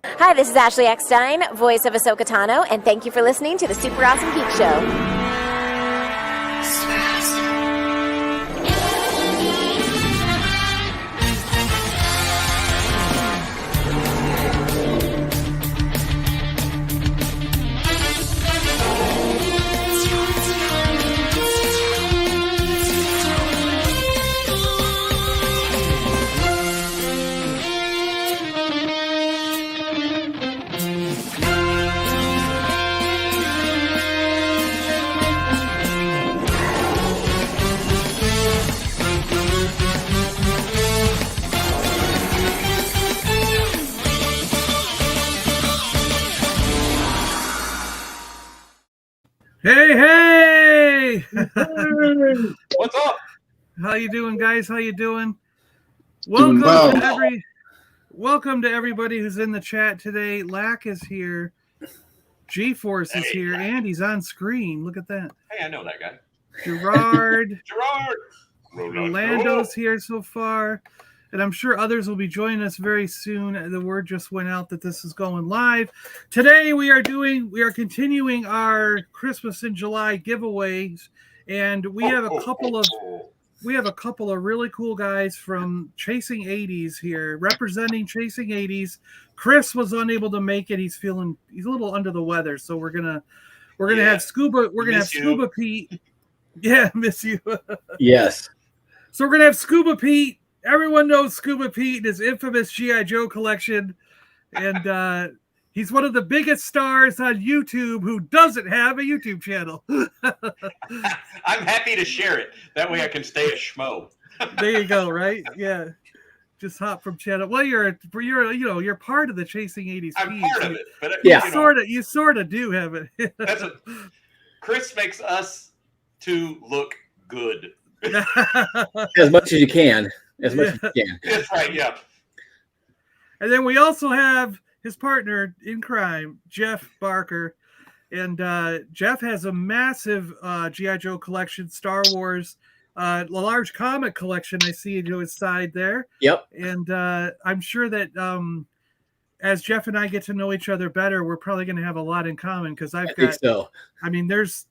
Hi, this is Ashley Eckstein, voice of Ahsoka Tano, and thank you for listening to the Super Awesome Geek Show. Hey! What's up? How you doing, guys? How you doing? Doing well. Welcome to everybody who's in the chat today. Lack is here. GForce is here. Andy's on screen. Look at that. Hey, I know that guy. Gerard. Gerard! Orlando's here so far. And I'm sure others will be joining us very soon. The word just went out that this is going live. Today we are continuing our Christmas in July giveaways, and we have a couple of really cool guys from Chasing 80's here representing Chasing 80's. Chris was unable to make it. He's a little under the weather, so we're gonna have Scuba Pete. Yeah, miss you. Yes. So we're gonna have Scuba Pete. Everyone knows Scuba Pete and his infamous G.I. Joe collection. And he's one of the biggest stars on YouTube who doesn't have a YouTube channel. I'm happy to share it. That way I can stay a schmo. There you go, right? Yeah. Just hop from channel. Well, you're part of the Chasing 80's I'm feed. part of it. But You sort of do have it. Chris makes us to look good. As much as you can. As much as you can. That's right, yeah. And then we also have his partner in crime, Jeff Barker. And Jeff has a massive G.I. Joe collection, Star Wars, a large comic collection I see to his side there. Yep. And I'm sure that as Jeff and I get to know each other better, we're probably going to have a lot in common because I think so. I mean, there's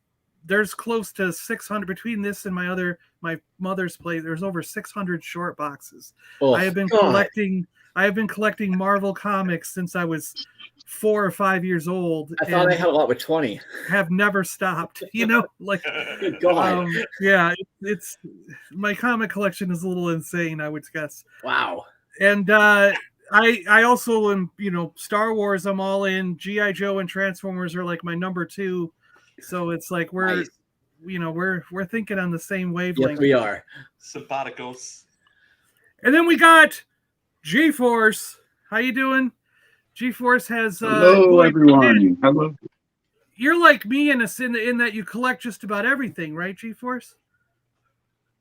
close to 600 between this and my mother's place. There's over 600 short boxes. Oh, I have been collecting Marvel comics since I was 4 or 5 years old. I thought I had a lot with 20. Have never stopped. Good God. Yeah, it's my comic collection is a little insane, I would guess. Wow. And I also am, Star Wars. I'm all in. G.I. Joe and Transformers are like my number 2. So it's like we're thinking on the same wavelength. Yes, we are. Simpaticos. And then we got GForce. How you doing? GForce has hello everyone. Hello. You're like me in that you collect just about everything, right, GForce?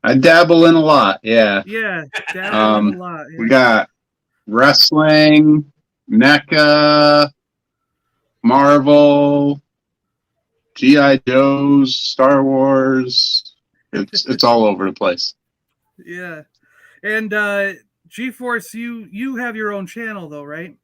I dabble in a lot, yeah. Yeah, dabble in a lot. Yeah. We got wrestling, NECA, Marvel, G.I. Joe's, Star Wars. It's all over the place. Yeah. And GForce, you have your own channel though, right?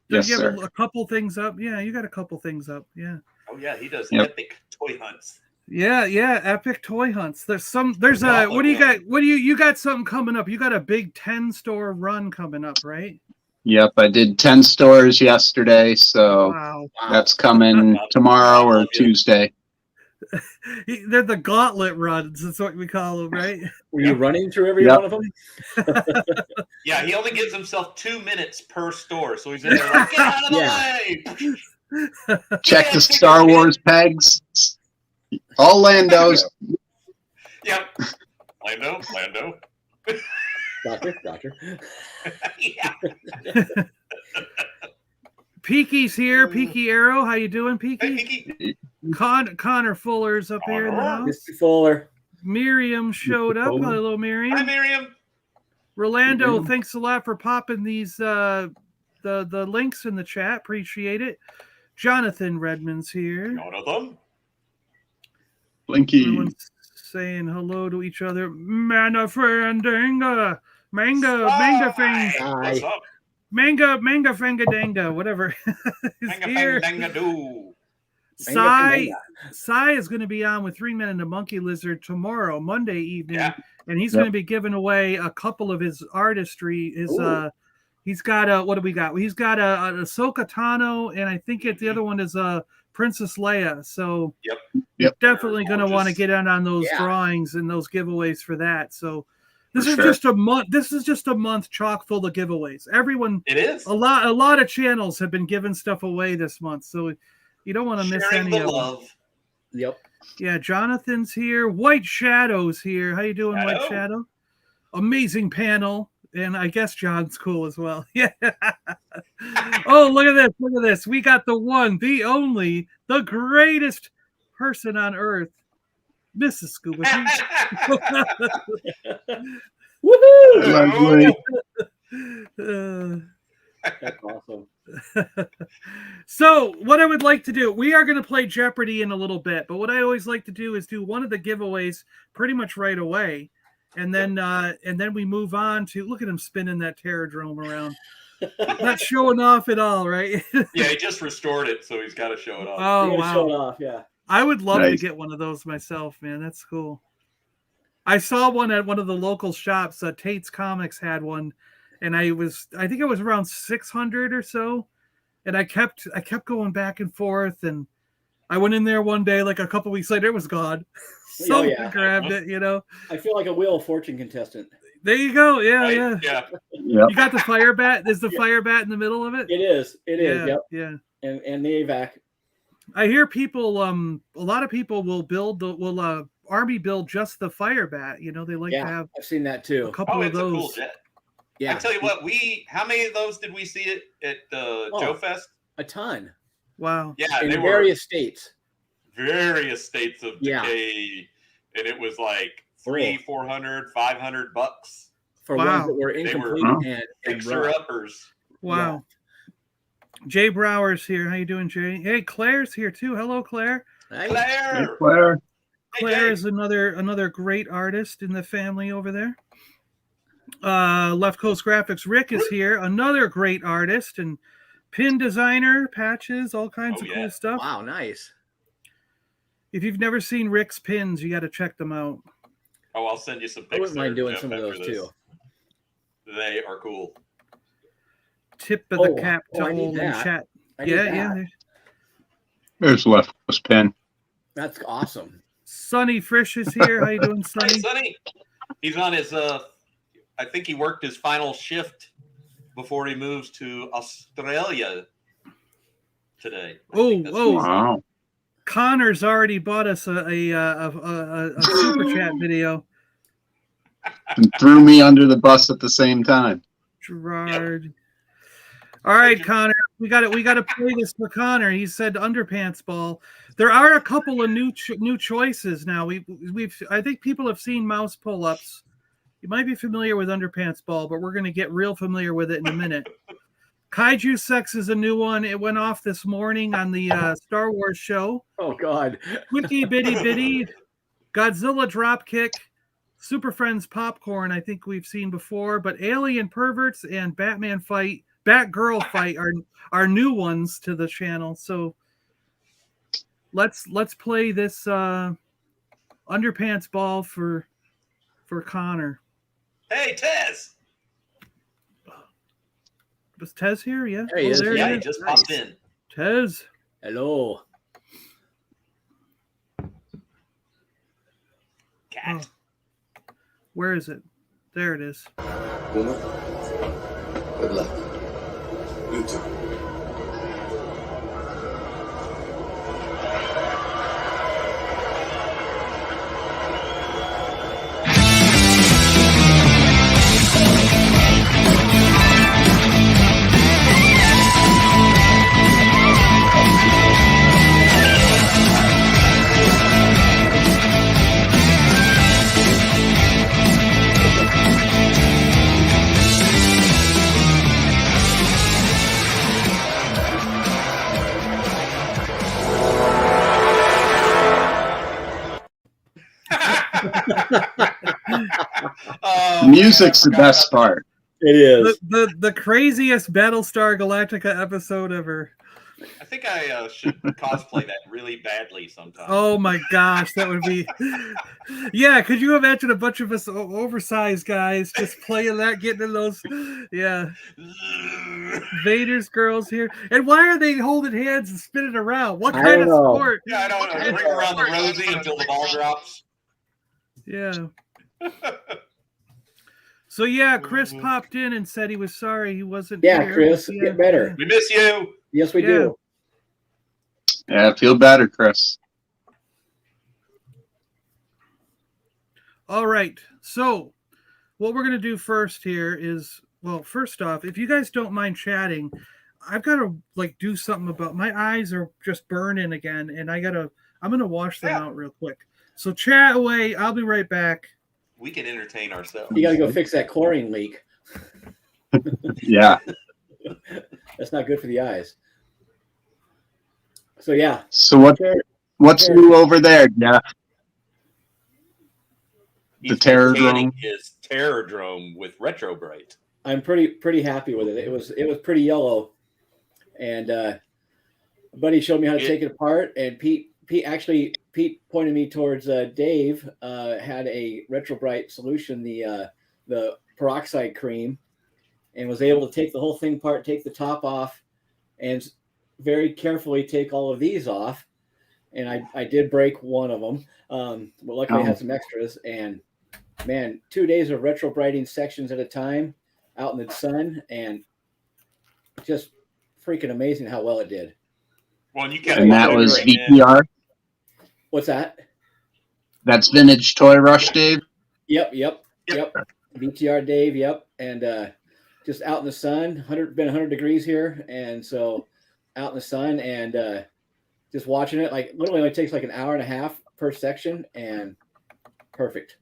Yes, you have sir. a couple things up. Yeah, you got a couple things up. Yeah. Oh yeah, he does epic toy hunts. Yeah, epic toy hunts. What do you got? You got something coming up? You got a big 10-store run coming up, right? Yep, I did 10 stores yesterday, so wow. That's coming tomorrow or Tuesday. They're the gauntlet runs. That's what we call them, right? Were you running through every one of them? Yeah, he only gives himself 2 minutes per store, so he's in there like, get out of the way! Check the Star Wars pegs. All Landos. Yep. Lando. Doctor. Yeah. Peaky's here. Peaky Arrow. How you doing, Peaky? Hey, Peaky. Connor Fuller's up here in the house. Mr. Fuller. Miriam showed up. Hello, Miriam. Hi, Miriam. Rolando, thanks a lot for popping these the links in the chat. Appreciate it. Jonathan Redmond's here. Jonathan. Blinky. Everyone's saying hello to each other. Manga thing. What's up? Manga Fanga Danga, whatever. is Manga here. Fanga Doo. Sai is going to be on with 3 Men and a Monkey Lizard tomorrow, Monday evening, and he's going to be giving away a couple of his artistry. He's got a what do we got? He's got a Ahsoka Tano, and I think the other one is Princess Leia. So you're definitely going to want to get in on those drawings and those giveaways for that. So this is just a month. This is just a month chock full of giveaways. Everyone, it is a lot of channels have been giving stuff away this month. So you don't want to miss any of them. Yep. Yeah, Jonathan's here. White Shadow's here. How you doing, White Shadow? Amazing panel. And I guess John's cool as well. Yeah. Oh, look at this. Look at this. We got the one, the only, the greatest person on earth, Mrs. Scuba Pete. Lovely. That's awesome. So what I would like to do, we are going to play Jeopardy in a little bit, but what I always like to do is do one of the giveaways pretty much right away, and then we move on to, look at him spinning that Terradrome around. Not showing off at all, right? Yeah, he just restored it, so he's got to show it off. Oh, wow. Show it off, yeah. I would love to get one of those myself, man. That's cool. I saw one at one of the local shops. Tate's Comics had one, and I think it was around 600 or so. And I kept going back and forth, and I went in there one day, like a couple weeks later, it was gone. Someone grabbed it, you know. I feel like a Wheel of Fortune contestant. There you go. Yeah, Right? yeah. Yep. You got the fire bat. There's the fire bat in the middle of it. It is. It is. Yep. Yeah. And the AVAC. I hear people. A lot of people will army build just the fire bat. You know, they like to have. I've seen that too. A couple of It's those. a cool jet. Yeah. I tell you what, how many of those did we see at Joe Fest? A ton. Wow. Yeah, in they various states. Various states of decay, and it was like $300, $400, $500 for ones that were incomplete and fixer-uppers. Wow. Yeah. Jay Brower's here. How you doing, Jay? Hey, Claire's here too. Hello, Claire. Hey. Claire. Hey, Claire. Claire is another great artist in the family over there. Left Coast Graphics Rick is here, another great artist and pin designer, patches, all kinds of cool stuff. Wow, nice. If you've never seen Rick's pins, you got to check them out. Oh, I'll send you some I pictures. wouldn't mind doing some of those too. They are cool. Tip of the cap to all in chat. Yeah. There's Left Coast Pin. That's awesome. Sonny Frisch is here. How you doing, Sonny? Hey, Sonny. He's on his I think he worked his final shift before he moves to Australia today. Wow. Connor's already bought us a super chat video. And threw me under the bus at the same time. Gerard. Yep. All right, Connor. We got to play this for Connor. He said underpants ball. There are a couple of new choices now. I think people have seen mouse pull-ups. You might be familiar with underpants ball, but we're going to get real familiar with it in a minute. Kaiju Sex is a new one. It went off this morning on the Star Wars show. Oh, God. Quickie Bitty Bitty, Godzilla Dropkick, Super Friends Popcorn, I think we've seen before, but Alien Perverts and Batgirl Fight are new ones to the channel. So let's play this underpants ball for Connor. Hey, Tez. Was Tez here? Yeah. There he is. Yeah, he just popped in. Tez. Hello. Cat. Where is it? There it is. Boomer, good luck. You too. Music's the best part. It is. The craziest Battlestar Galactica episode ever. I think I should cosplay that really badly sometime. Oh my gosh, that would be. Yeah, could you imagine a bunch of us oversized guys just playing that, getting in those? Yeah. Vader's girls here. And why are they holding hands and spinning around? What kind of sport? Yeah, I don't know. Ring around the rosy until the ball drops. Yeah. So yeah, Chris popped in and said he was sorry he wasn't here. Chris, get better. We miss you. Yes, we do. Yeah, feel better, Chris. All right. So what we're going to do first here is, well, first off, if you guys don't mind chatting, I've got to do something about my eyes are just burning again, and I'm going to wash them out real quick. So chat away. I'll be right back. We can entertain ourselves. You got to go fix that chlorine leak. Yeah. That's not good for the eyes. So yeah. So what's new over there, Jeff? The Terrordrome. His Terrordrome with Retro Bright. I'm pretty happy with it. It was pretty yellow, and buddy showed me how to take it apart. And Pete pointed me towards Dave. Had a Retro Bright solution, the peroxide cream, and was able to take the whole thing apart, take the top off, and very carefully take all of these off. And I did break one of them, but luckily I had some extras. And man, 2 days of retro brighting sections at a time out in the sun, and just freaking amazing how well it did. Well, you got and that was VTR. What's that? That's Vintage Toy Rush, Dave. Yep. VTR Dave. Yep. And just out in the sun, been 100 degrees here, and so out in the sun and just watching it, literally only takes an hour and a half per section, and perfect.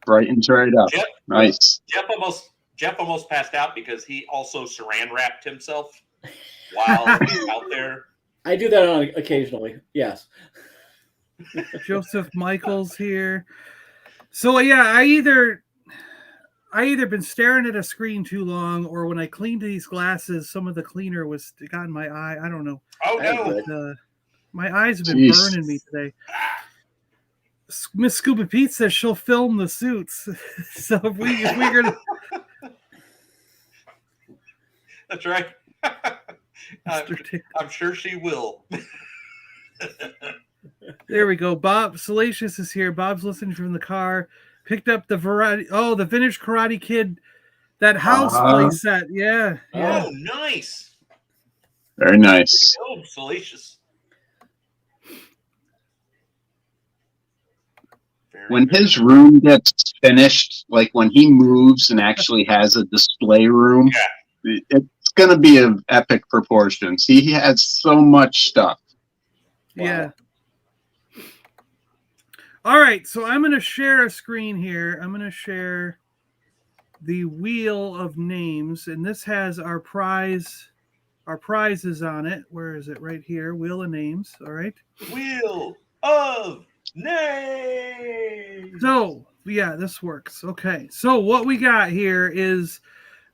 Brightens right up. Jeff, Nice. Jeff almost passed out because he also saran wrapped himself while he was out there. I do that on occasionally. Yes. Joseph Michaels here. So yeah, I either been staring at a screen too long, or when I cleaned these glasses, some of the cleaner got in my eye. I don't know. Oh no! But, my eyes have been burning me today. Miss Scuba Pete says she'll film the suits. So if we're gonna. That's right. I'm sure she will. There we go. Bob Salacious is here. Bob's listening from the car. Picked up the the Vintage Karate Kid, that house play set. Yeah. Oh, nice. Very nice. Oh, Salacious. When his room gets finished, when he moves and actually has a display room, it's going to be of epic proportions. He has so much stuff. Wow. Yeah. All right, so I'm going to share a screen here. I'm going to share the wheel of names, and this has our prizes on it. Where is it? Right here, wheel of names. All right. Wheel of names. So, yeah, this works. Okay, so what we got here is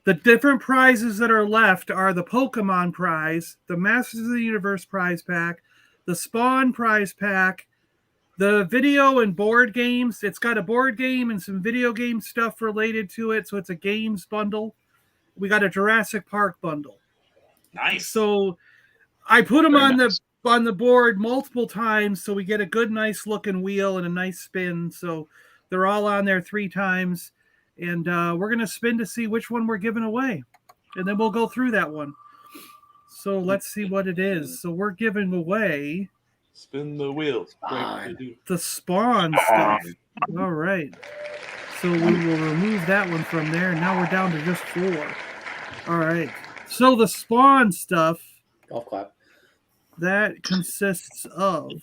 the different prizes that are left are the Pokemon prize, the Masters of the Universe prize pack, the Spawn prize pack, the video and board games. It's got a board game and some video game stuff related to it, so it's a games bundle. We got a Jurassic Park bundle. Nice. So I put them on the board multiple times, so we get a good, nice looking wheel and a nice spin. So they're all on there 3 times, and we're gonna spin to see which one we're giving away, and then we'll go through that one. So let's see what it is. So we're giving away. Spin the wheel. The Spawn stuff. All right. So we will remove that one from there. And now we're down to just 4. All right. So the Spawn stuff. Golf clap. That consists of.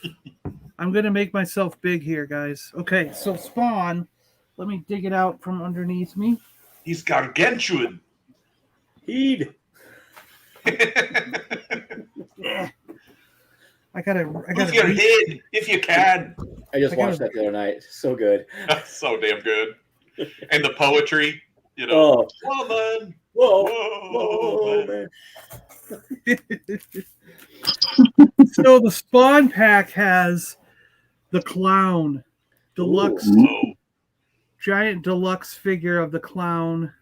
I'm going to make myself big here, guys. Okay. So Spawn. Let me dig it out from underneath me. He's gargantuan. Heed. Yeah. I gotta move your head if you can. I just watched that the other night. So good. So damn good. And the poetry. You know, Oh. woman. Whoa, man. So the Spawn pack has the clown, deluxe, Oh, giant deluxe figure of the clown.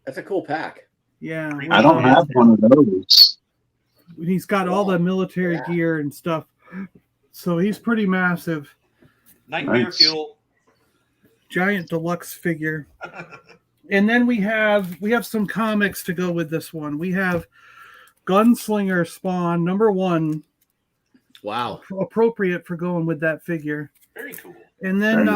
That's a cool pack. Yeah, I don't have one of those. He's got all the military gear and stuff, so he's pretty massive. nightmare Nice. fuel. Giant deluxe figure. And then we have some comics to go with this one. We have Gunslinger Spawn #1. Wow. Appropriate for going with that figure. Very cool. And then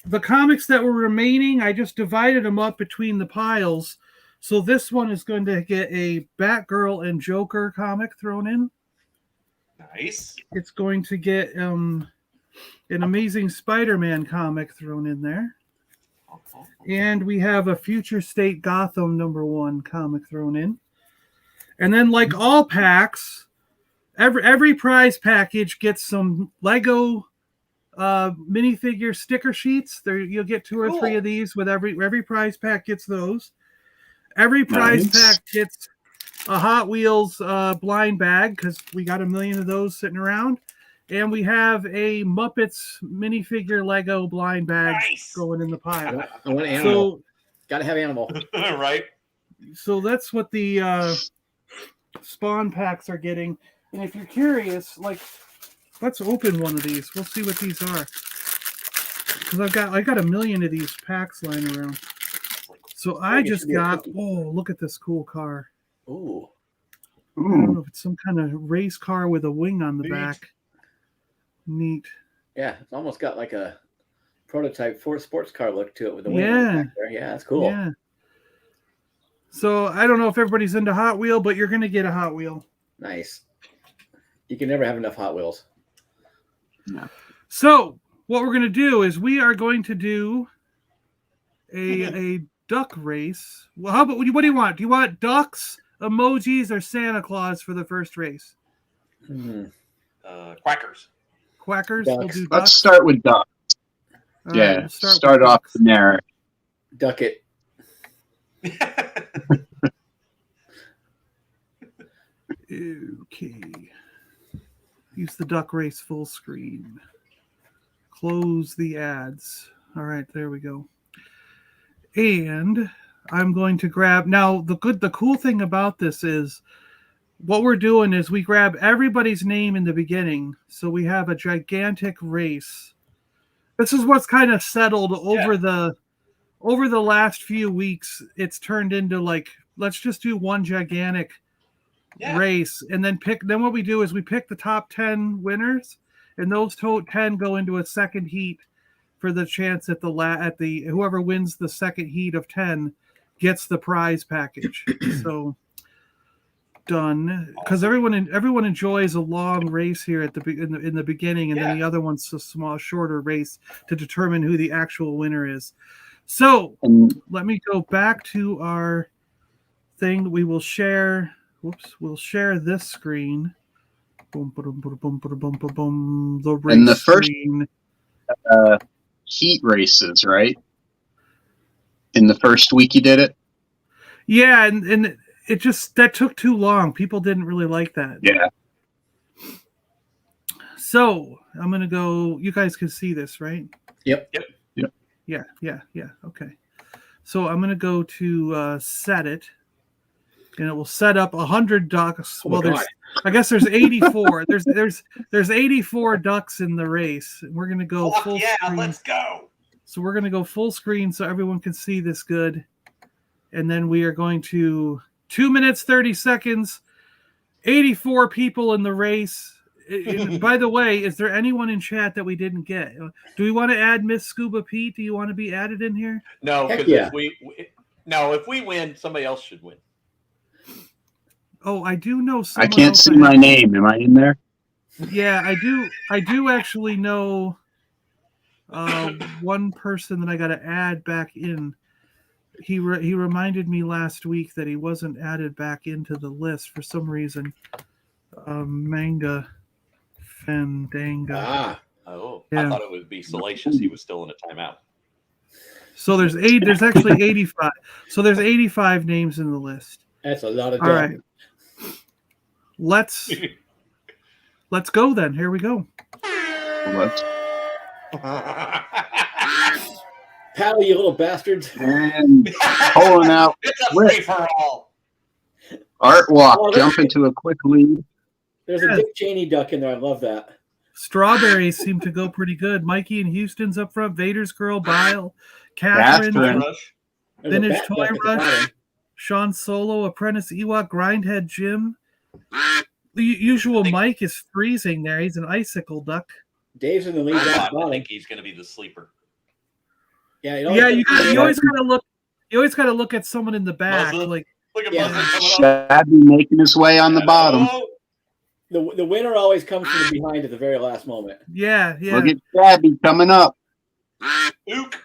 the comics that were remaining, I just divided them up between the piles. So this one is going to get a Batgirl and Joker comic thrown in. Nice. It's going to get an Amazing Spider-Man comic thrown in there. And we have a Future State Gotham #1 comic thrown in. And then, like all packs, every prize package gets some Lego minifigure sticker sheets. There, you'll get 2 or 3 of these with every prize pack gets those. Every prize pack gets a Hot Wheels blind bag because we got 1 million of those sitting around. And we have a Muppets minifigure Lego blind bag going in the pile. I want animal. So, gotta have animal. Right. So that's what the Spawn packs are getting. And if you're curious, like, let's open one of these. We'll see what these are. Because I got 1 million of these packs lying around. So I just got. Oh, look at this cool car. Ooh. I don't know if it's some kind of race car with a wing on the back. Neat. Yeah, it's almost got like a prototype Ford sports car look to it with the wing. Yeah. Back there. Yeah, that's cool. Yeah. So I don't know if everybody's into Hot Wheel, but you're going to get a Hot Wheel. Nice. You can never have enough Hot Wheels. No. So what we're going to do is we are going to do a duck race. Well, how about what do you want? Do you want ducks, emojis, or Santa Claus for the first race? Quackers. Quackers. Ducks. We'll do ducks. Let's start with duck. All Yeah, right, we'll start with off ducks. generic. Duck it. Okay. Use the duck race full screen. Close the ads. All right, there we go. And I'm going to grab now. The cool thing about this is what we're doing is we grab everybody's name in the beginning, so we have a gigantic race. This is what's kind of settled over the last few weeks. It's turned into like, let's just do one gigantic race, and then pick. Then what we do is we pick the top 10 winners, and those 10 go into a second heat for the chance at the whoever wins the second heat of 10 gets the prize package. So done, because everyone enjoys a long race here at in the beginning, and then the other one's a small, shorter race to determine who the actual winner is. So let me go back to our thing. We will share. We'll share this screen. Boom, boom, boom, boom, boom, boom, boom, boom. The race And the first screen. Heat races, right? In the first week you did it? Yeah, and it just that took too long. People didn't really like that. Yeah. So I'm gonna go. You guys can see this, right? Yep. Yeah. Okay. So I'm gonna go to set it, and it will set up 100 ducks. Oh my God. I guess there's 84. there's 84 ducks in the race. We're gonna go full screen. Let's go. So we're gonna go full screen so everyone can see this good, and then we are going to 2 minutes 30 seconds. 84 people in the race. By the way, is there anyone in chat that we didn't get? Do we want to add Miss Scuba Pete? Do you want to be added in here? No, because if we win, somebody else should win. Oh, I do know I someone. can't see my name. Am I in there? Yeah, I do. I do actually know one person that I got to add back in. He reminded me last week that he wasn't added back into the list for some reason. Manga Fendanga. Ah. Oh, Yeah. I thought it would be Salacious. He was still in a timeout. So there's eight. There's actually 85. So there's 85 names in the list. That's a lot of All right. Let's go then. Here we go. Let's- Pally, you little bastards. And pulling out It's a Whip. free for all. Art Walk, Oh, jump into a quick lead. There's a Dick Cheney duck in there. I love that. Strawberries seem to go pretty good. Mikey and Houston's up front. Vader's Girl, Bile, Catherine, Catherine. Rush. There's a Vintage bat Toy duck at the Rush, bottom. Sean Solo, Apprentice Ewok, Grindhead Jim. The usual Mike is freezing there. He's an icicle duck. Dave's in the lead down at the I bottom. think he's going to be the sleeper. Yeah, Yeah, you always gotta look. You always gotta look at someone in the back. Muzzle. Like Look at Yeah. Muzzle coming up. Shabby making his way on the bottom. Oh, the winner always comes from behind at the very last moment. yeah. Look at Shabby coming up. Ook.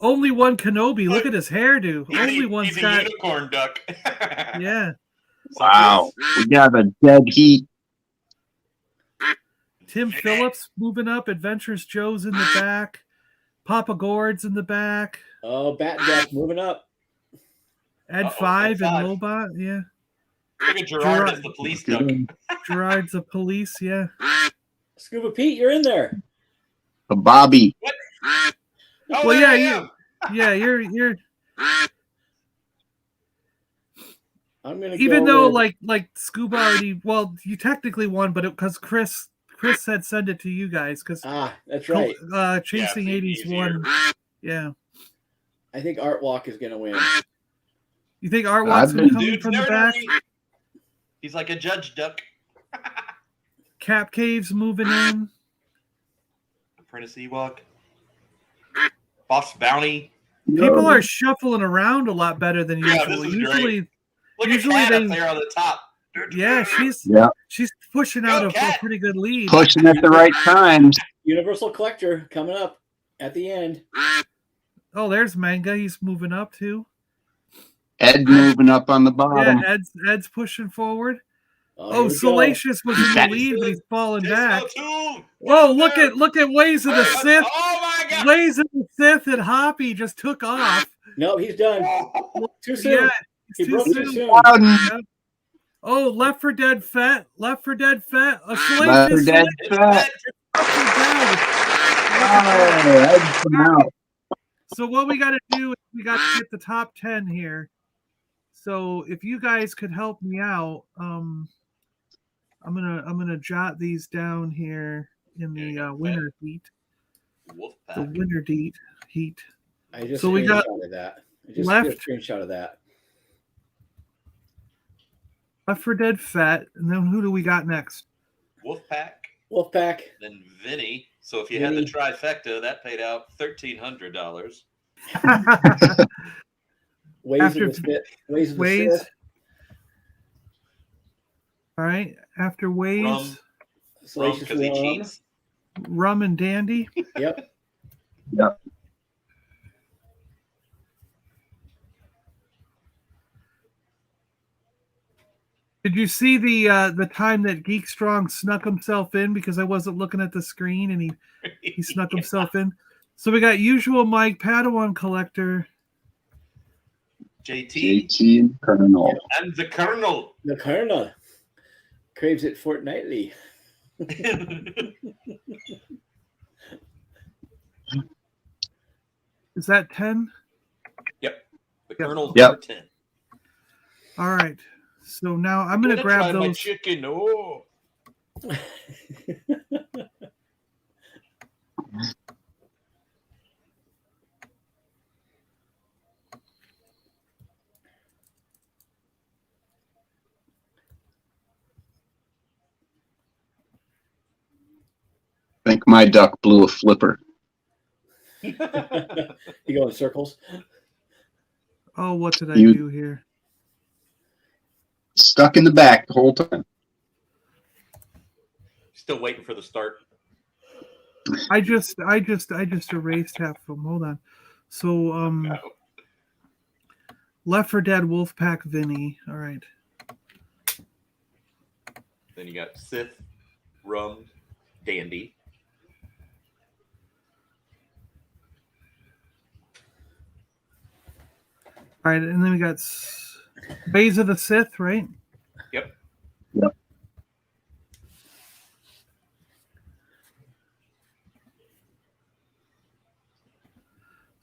Only one Kenobi. Look at his hairdo. Only one's He's a got. unicorn duck. Yeah. Wow. We got a dead heat. Tim Phillips moving up. Adventures Joe's in the back. Papa Gord's in the back. Oh, bat duck moving up. Ed Uh-oh, Five Ed and Five. Lobot. Yeah. Look at Gerard as the police duck. Gerard's a police. Yeah. Scuba Pete, you're in there. A Bobby. Oh, Well, there yeah, I you. am. Yeah, you're. I'm gonna Even go though with- like Scuba already. Well, you technically won, but because Chris said send it to you guys because that's right. Chasing Yeah, 80's easier. won. Yeah. I think Art Walk is gonna win. You think Art Walk's I've gonna been- come in Dude's from the never back? dirty. He's like a judge duck. Cap Cave's moving in. Apprentice Ewok. Boss Bounty. People are shuffling around a lot better than Yeah, usual. this is Usually, Look Usually at Cat they- up there on the top. yeah, Yeah. she's pushing out Go, a Cat. pretty good lead. Pushing at the right times. Universal Collector coming up at the end. Oh, there's Manga. He's moving up too. Ed moving up on the bottom. Yeah, Ed's pushing forward. here Oh, we go. Salacious was in the lead, but he's falling back. Disco 2. Whoa, look at Ways of the Sith. Oh my god. Ways of the Sith and Hoppy just took off. No, he's done. Too soon. Yeah, he it's broke too too soon. soon. Loud Oh, Left for Dead Fett. Left for Dead Fett. A Left Salacious 4 Dead It's Fat. Oh, Ed's come out. So what we got to do is we got to get the top 10 here. So if you guys could help me out, I'm gonna jot these down here in the winner heat. The Wolfpack. winner heat. I just So we got screenshotted that. I just left- did a screenshot of that. Left for Dead Fett, and then who do we got next? Wolfpack. Wolfpack. Then Vinny. So if you had the Vinny. trifecta, that paid out $1,300. Ways After- of the Sith. Ways of the Ways. Sith. All right. After Ways, Rum Salacious because he Rum. cheats. Rum and Dandy. Yep. Yep. Did you see the time that Geek Strong snuck himself in because I wasn't looking at the screen and he snuck himself in? So we got Usual Mike, Padawan Collector. JT JT and Colonel. and the Colonel. The Colonel craves it fortnightly. Is that 10? The Colonel's Yep. number 10. All right. So now I'm going to grab my those. chicken. Oh. I think my duck blew a flipper. You go in circles. Oh, what did I You- do here? Stuck in the back the whole time. Still waiting for the start. I just erased half of them. Hold on. So Left for Dead, Wolfpack, Vinny. All right. Then you got Sith, Rum, Dandy. All right, and then we got Ways of the Sith, right? Yep. Yep.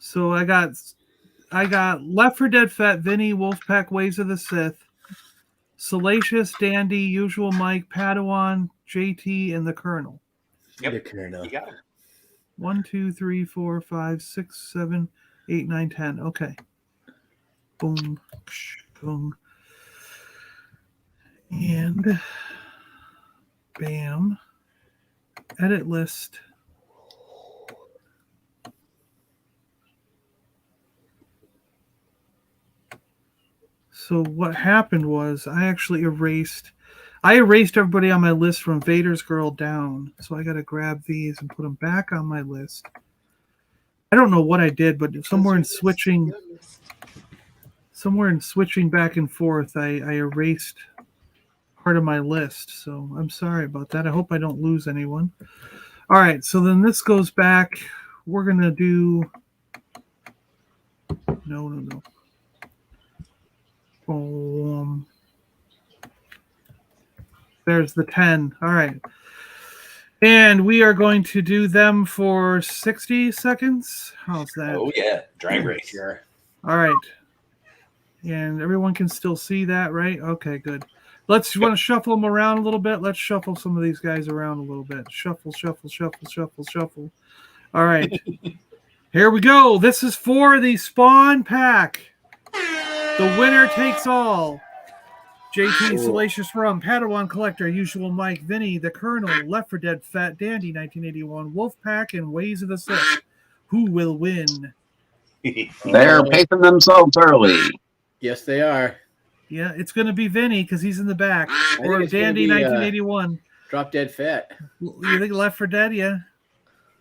So I got Left 4 Dead Fat, Vinny, Wolfpack, Ways of the Sith, Salacious, Dandy, Usual Mike, Padawan, JT, and the Colonel. Yep. The Colonel. You got it. 1, 2, 3, 4, 5, 6, 7, 8, 9, 10. Okay. Boom. Boom. And bam. Edit list. So what happened was I erased everybody on my list from Vader's Girl down. So I got to grab these and put them back on my list. I don't know what I did, but somewhere in switching back and forth, I erased part of my list. So I'm sorry about that. I hope I don't lose anyone. All right. So then this goes back. We're going to do. No. There's the 10. All right. And we are going to do them for 60 seconds. How's that? Oh, yeah. Drag race. Sure. All right. And everyone can still see that, right? Okay, good. You want to shuffle them around a little bit? Let's shuffle some of these guys around a little bit. Shuffle. All right. Here we go. This is for the Spawn pack. The winner takes all. JT, Salacious Rum, Padawan Collector, Usual Mike, Vinny, the Colonel, Left 4 Dead, Fat Dandy, 1981, Wolfpack, and Ways of the Sith. Who will win? They're pacing themselves early. Yes, they are. Yeah, it's going to be Vinny because he's in the back. think Or it's gonna Dandy, be, 1981. Drop Dead Fat. You think Left 4 Dead? Yeah.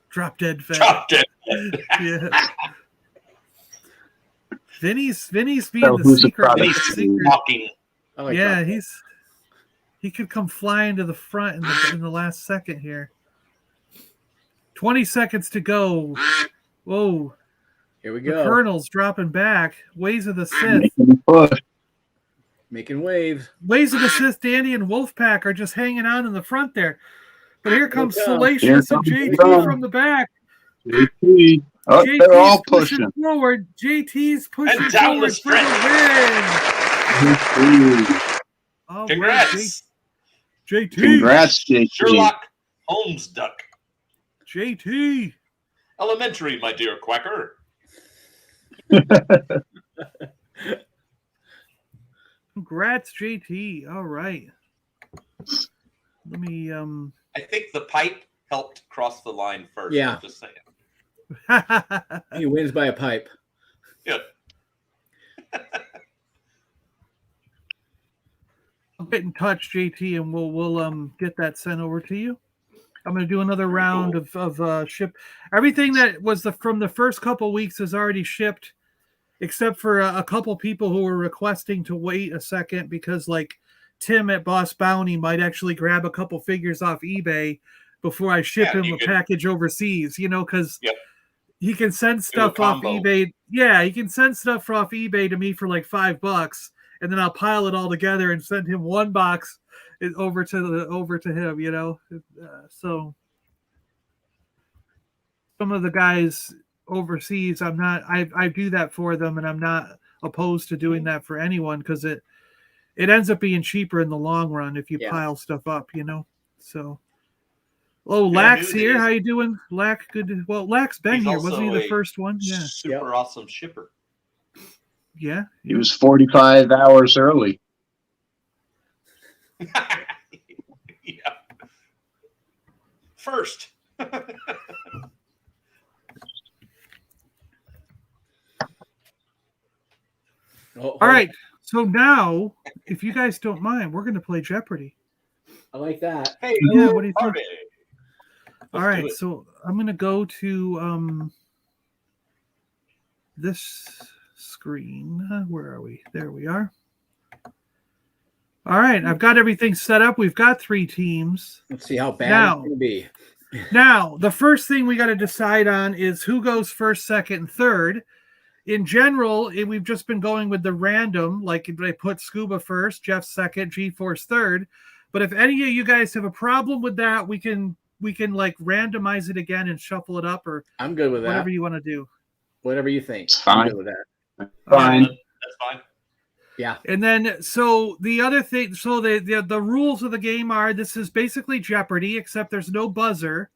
Drop Dead Fat. Drop dead. Yeah. Vinny's being So the who's the secret. product? Walking. I like Yeah, Drop Dead. he could come flying to the front in the last second here. 20 seconds to go. Whoa. Here we The go. Colonel's dropping back. Ways of the Sith. Making a push. Making waves. Ways of the Sith, Danny, and Wolfpack are just hanging out in the front there. But here comes Here it comes. Salacious Here and comes JT Rum. from the back. JT. Oh, JT's they're all pushing pushing. forward. JT's pushing And down the forward for the stretch. win. All right, Congrats. JT. Congrats, JT. Sherlock Holmes duck. JT. Elementary, my dear quacker. Congrats, JT. All right. Let me I think the pipe helped cross the line first. Yeah. I'm just saying. He wins by a pipe. Yeah. I'll get in touch, JT, and we'll get that sent over to you. I'm going to do another round of ship. Everything that was from the first couple weeks is already shipped, except for a couple people who were requesting to wait a second because, like, Tim at Boss Bounty might actually grab a couple figures off eBay before I ship him a package overseas, because he can send stuff off eBay. Yeah, he can send stuff off eBay to me for like $5, and then I'll pile it all together and send him one box over to him. So some of the guys overseas, I do that for them, and I'm not opposed to doing that for anyone because it ends up being cheaper in the long run if you pile stuff up. So. Oh, Lack's here. How you doing, Lack? Good. Well, Lack's been here. Wasn't he the first one? Yeah. Super awesome shipper. Yeah. He was 45 hours early. Yeah. First. All right. So now, if you guys don't mind, we're going to play Jeopardy. I like that. Hey, yeah. What do you think? Let's all right. So I'm going to go to this screen. Where are we? There we are. All right. I've got everything set up. We've got 3 teams. Let's see how bad it's going to be. Now, the first thing we got to decide on is who goes first, second, and third. in general, we've just been going with the random, like I put Scuba first, Jeff second, GForce third. But if any of you guys have a problem with that, we can like randomize it again and shuffle it up, or I'm good with that. Whatever you want to do. Whatever you think. It's fine. I'm good with that. Fine. That's fine. Yeah. And then, so the other thing, so the rules of the game are, this is basically Jeopardy, except there's no buzzer.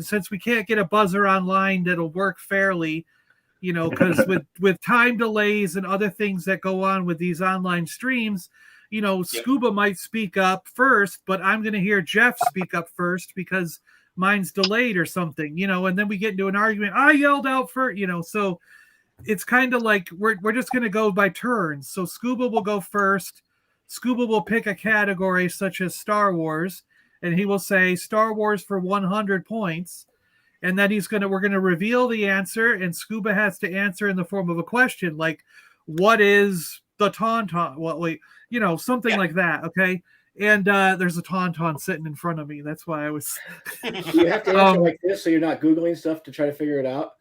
Since we can't get a buzzer online that'll work fairly, you know, because with time delays and other things that go on with these online streams, you know, Scuba might speak up first, but I'm going to hear Jeff speak up first because mine's delayed or something, you know, and then we get into an argument. I yelled out for, you know, so it's kind of like we're just going to go by turns. So Scuba will go first. Scuba will pick a category such as Star Wars, and he will say Star Wars for 100 points. And then we're going to reveal the answer, and Scuba has to answer in the form of a question, like, what is the Tauntaun? Well, wait, you know, something like that. Okay. And there's a Tauntaun sitting in front of me. That's why I was. You have to answer like this, so you're not Googling stuff to try to figure it out.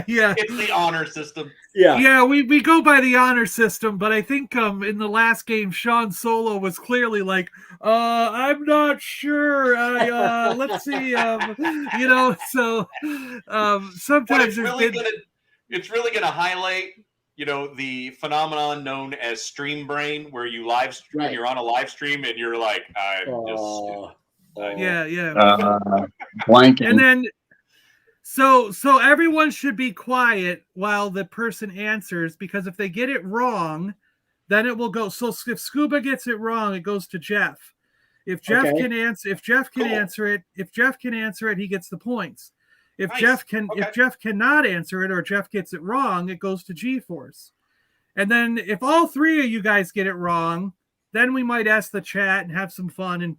Yeah, it's the honor system. Yeah, we go by the honor system, but I think in the last game, Sean Solo was clearly like, I'm not sure. Let's see, you know. So sometimes it's really gonna highlight, you know, the phenomenon known as stream brain, where you you're on a live stream and you're like, blanking. And then. So everyone should be quiet while the person answers, because if they get it wrong, then it will go. So if Scuba gets it wrong, it goes to Jeff. If Jeff can answer, answer it, he gets the points. If Jeff cannot answer it, or Jeff gets it wrong, it goes to GForce. And then if all three of you guys get it wrong, then we might ask the chat and have some fun and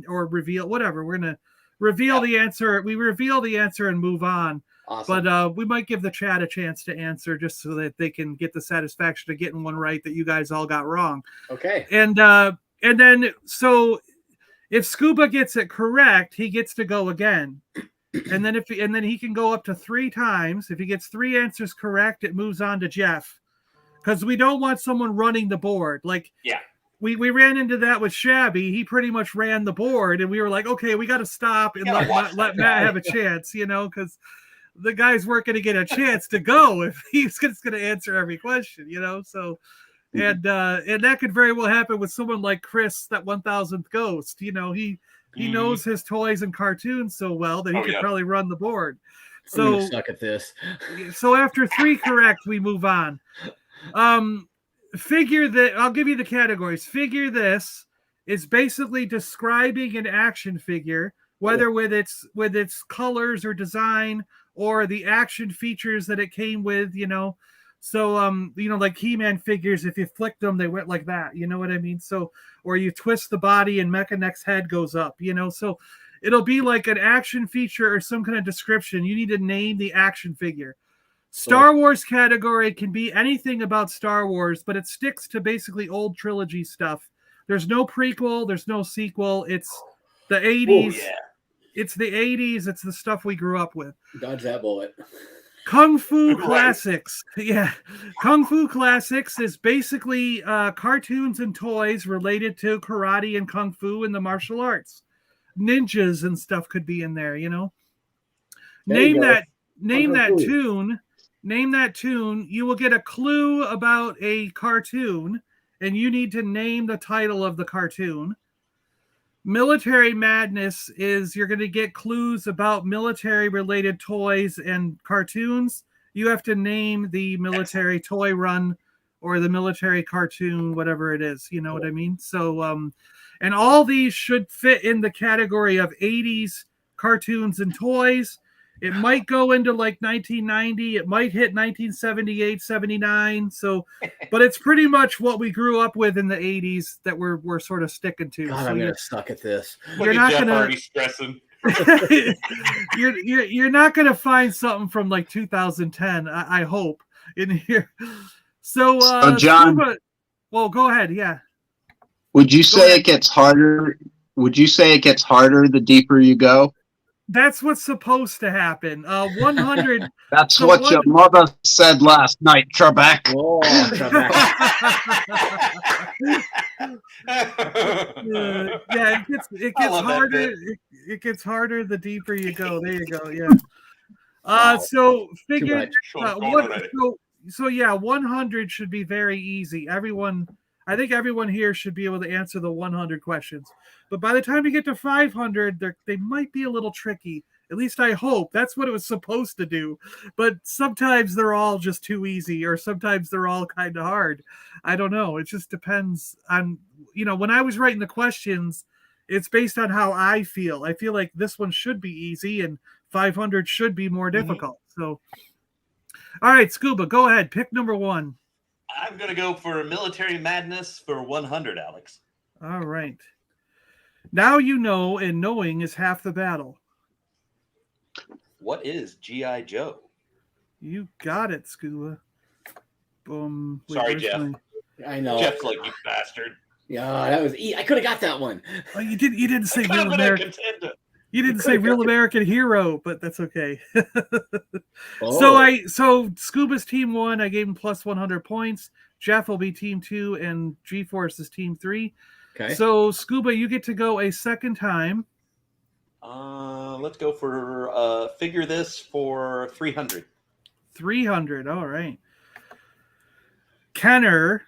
or reveal whatever. We're gonna reveal the answer. We reveal the answer and move on. Awesome. But we might give the chat a chance to answer, just so that they can get the satisfaction of getting one right that you guys all got wrong. Okay. And then so if Scuba gets it correct, he gets to go again. And then he can go up to 3 times. If he gets 3 answers correct, it moves on to Jeff. Because we don't want someone running the board. Like, we ran into that with Shabby. He pretty much ran the board, and we were like, okay, we got to stop and let Matt have a chance, you know, because the guys weren't going to get a chance to go if he's just going to answer every question, you know. So, and that could very well happen with someone like Chris, that 1000th Ghost. You know, he knows his toys and cartoons so well that he could probably run the board. So I'm gonna suck at this. So after 3 correct, we move on. Figure that I'll give you the categories. Figure this is basically describing an action figure, whether with its colors or design or the action features that it came with, you know. So you know, like He-Man figures, if you flicked them, they went like that, you know what I mean? So, or you twist the body and Mechanex's head goes up, you know. So it'll be like an action feature or some kind of description. You need to name the action figure. Star Wars category can be anything about Star Wars, but it sticks to basically old trilogy stuff. There's no prequel, there's no sequel. It's the 80s. It's the 80s. It's the stuff we grew up with. Dodge that bullet. Kung Fu Classics. Yeah. Kung Fu Classics is basically cartoons and toys related to karate and kung fu and the martial arts. Ninjas and stuff could be in there, you know. Name that tune. You will get a clue about a cartoon, and you need to name the title of the cartoon. Military Madness is you're going to get clues about military-related toys and cartoons. You have to name the military toy run or the military cartoon, whatever it is. You know what I mean? So, and all these should fit in the category of 80s cartoons and toys. It might go into like 1990. It might hit 1978, 79. So, but it's pretty much what we grew up with in the 80s that we're sort of sticking to. God, so I'm gonna suck at this. You're not Jeff gonna already stressing. you're not gonna find something from like 2010. I hope in here. So, John, well, go ahead. Yeah. Would you say it gets harder? Would you say it gets harder the deeper you go? That's what's supposed to happen. 100. That's So what one- your mother said last night, Trebek. Oh, Trebek. Yeah, it I gets love that harder. bit. It gets harder the deeper you go. There you go. Yeah. Wow. So figure. much. Short What, already. so yeah, 100 should be very easy. I think everyone here should be able to answer the 100 questions. But by the time you get to 500, they might be a little tricky. At least I hope. That's what it was supposed to do. But sometimes they're all just too easy, or sometimes they're all kind of hard. I don't know. It just depends on, when I was writing the questions, it's based on how I feel. I feel like this one should be easy and 500 should be more difficult. So, all right, Scuba, go ahead. Pick number 1. I'm going to go for Military Madness for 100, Alex. All right. Now you know, and knowing is half the battle. What is G.I. Joe? You got it, Scuba. Boom. Sorry, where's Jeff. I know. Jeff's like, you bastard. Yeah, that was. I could have got that one. Oh, you didn't say real Confident American. contender. You didn't say real American hero, but that's okay. Oh. So Scuba's team 1. I gave him plus 100 points. Jeff will be team 2, and GForce is team 3. Okay. So Scuba, you get to go a second time. Let's go for figure this for 300. 300. All right. Kenner,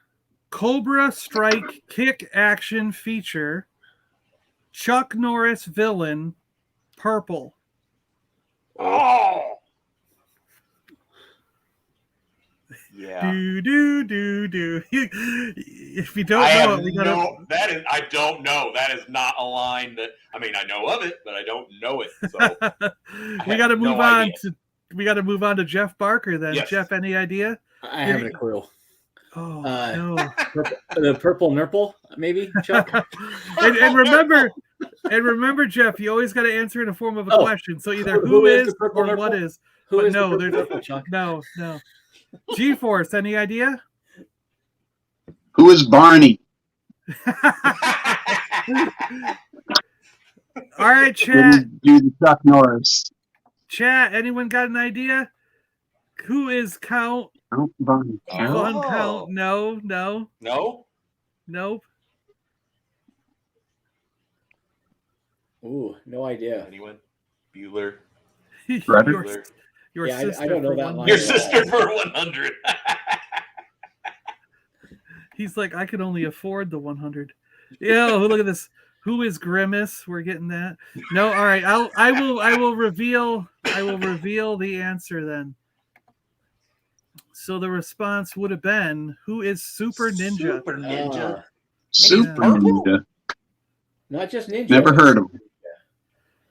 Cobra Strike Kick Action Feature, Chuck Norris Villain, Purple. Oh! Yeah. Do. If you don't know it, we gotta. I don't know. That is not a line that I know of it, but I don't know it. So we got to have no move on idea. to. We got to move on to Jeff Barker then. Yes. Jeff, any idea? I haven't a clue. Oh no! The purple nurple, maybe, Chuck? and remember, Jeff, you always got to answer in the form of a question. So either Who is is the purple or nurple? what is. Who But is no, the there's purple nurple, Chuck? no. GForce, any idea? Who is Barney? All right, chat. Didn't do the Chuck Norris. Chat, anyone got an idea? Who is Count Count Barney. Von Oh. Count? No. No? Nope. Ooh, no idea. Anyone? Bueller. Shredder? Your Yeah, sister I don't know for that 100. line. Your sister for 100. He's like, I could only afford the 100. Yeah, look at this. Who is Grimace? We're getting that. No, all right. I will reveal the answer then. So the response would have been, who is Super Ninja? Super Ninja. Super Yeah. Ninja. Not just ninja. Never heard of him.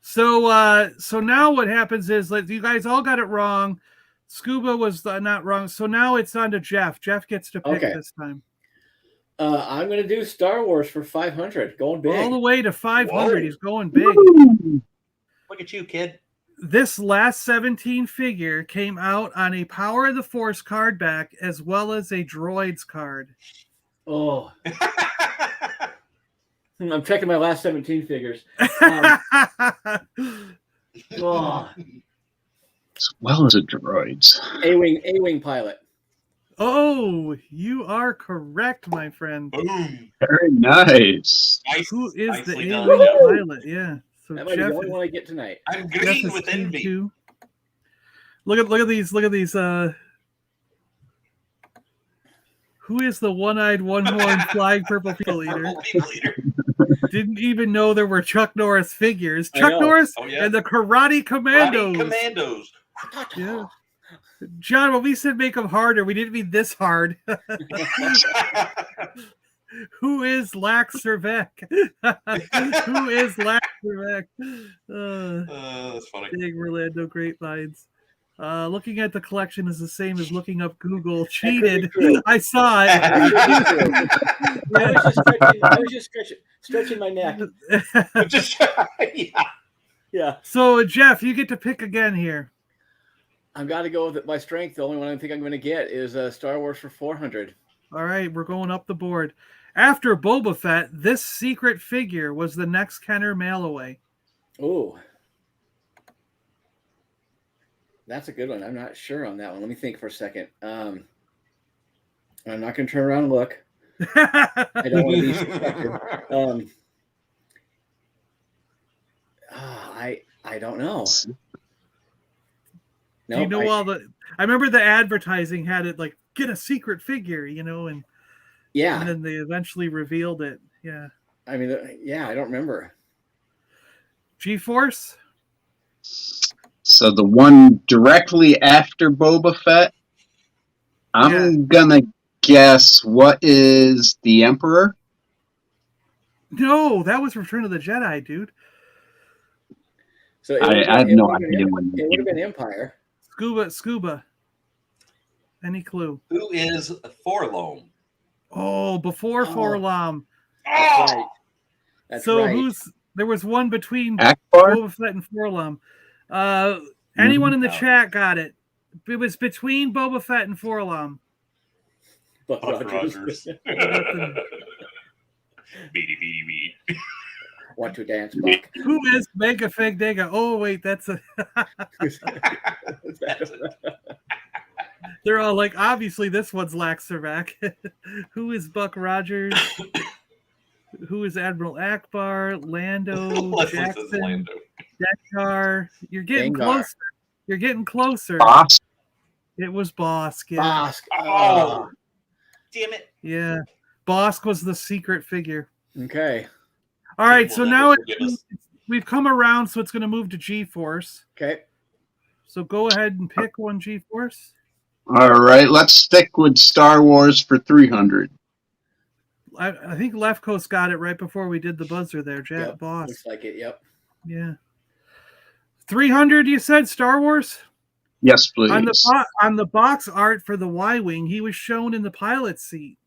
So now what happens is, like, you guys all got it wrong. Scuba was not wrong. So now it's on to Jeff. Jeff gets to pick Okay. this time. I'm going to do Star Wars for 500. Going big. All the way to 500. Whoa. He's going big. Look at you, kid. This last 17 figure came out on a Power of the Force card back as well as a Droids card. Oh, I'm checking my last 17 figures. Oh, As well as a droids. A-wing pilot. Oh, you are correct, my friend. Boom. Very nice. Nice. Who is the Nicely A-wing done, Jeff. pilot? Yeah. So That might be Jeff, the only one I get tonight. I'm Jeff green is with team envy. 2. Look at these. Who is the one-eyed, one-horned, flying purple people eater? Purple people eater. Didn't even know there were Chuck Norris figures. I Chuck know. Norris Oh, yeah. and the Karate Commandos. Commandos. Yeah. John, when we said make them harder, we didn't mean this hard. Who is Lax Servec? Who is Lax Servec? That's funny. Big Orlando Grapevines. Looking at the collection is the same as looking up Google. Cheated. true. I saw it. I was just stretching my neck. Just, yeah. Yeah. So, Jeff, you get to pick again here. I've got to go with my strength. The only one I think I'm going to get is Star Wars for 400. All right, we're going up the board. After Boba Fett, this secret figure was the next Kenner mail away. Oh. That's a good one. I'm not sure on that one. Let me think for a second. I'm not going to turn around and look. I don't want to be suspected. I don't know. Do you know all the? I remember the advertising had it like get a secret figure, and yeah, and then they eventually revealed it. Yeah. I mean, I don't remember. GForce. So the one directly after Boba Fett, I'm gonna guess what is the Emperor? No, that was Return of the Jedi, dude. So I have no idea when it would have been Empire. Scuba. Any clue? Who is Forlom? Oh, before Forlom. That's right. That's right. There was one between Akbar? Boba Fett and Forlom. Anyone in the chat got it? It was between Boba Fett and Forlom. Buck Rogers. Beady. Want to dance, Buck? Who is Mega Fig Dega? Oh wait, that's a. They're all like, obviously this one's Laxervac. Who is Buck Rogers? Who is Admiral Akbar? Lando Jackson? Dengar. You're getting closer. You're getting closer. Bosk. It was Bosk. Yeah. Bosk. Oh, damn it. Yeah. Bosk was the secret figure. Okay. All right, so now we've come around, so it's going to move to GForce. Okay. So go ahead and pick one GForce. All right, let's stick with Star Wars for 300. I think Left Coast got it right before we did the buzzer there, Jack Boss. Looks like it, yep. Yeah. 300, you said, Star Wars? Yes, please. On the box art for the Y-Wing, he was shown in the pilot seat.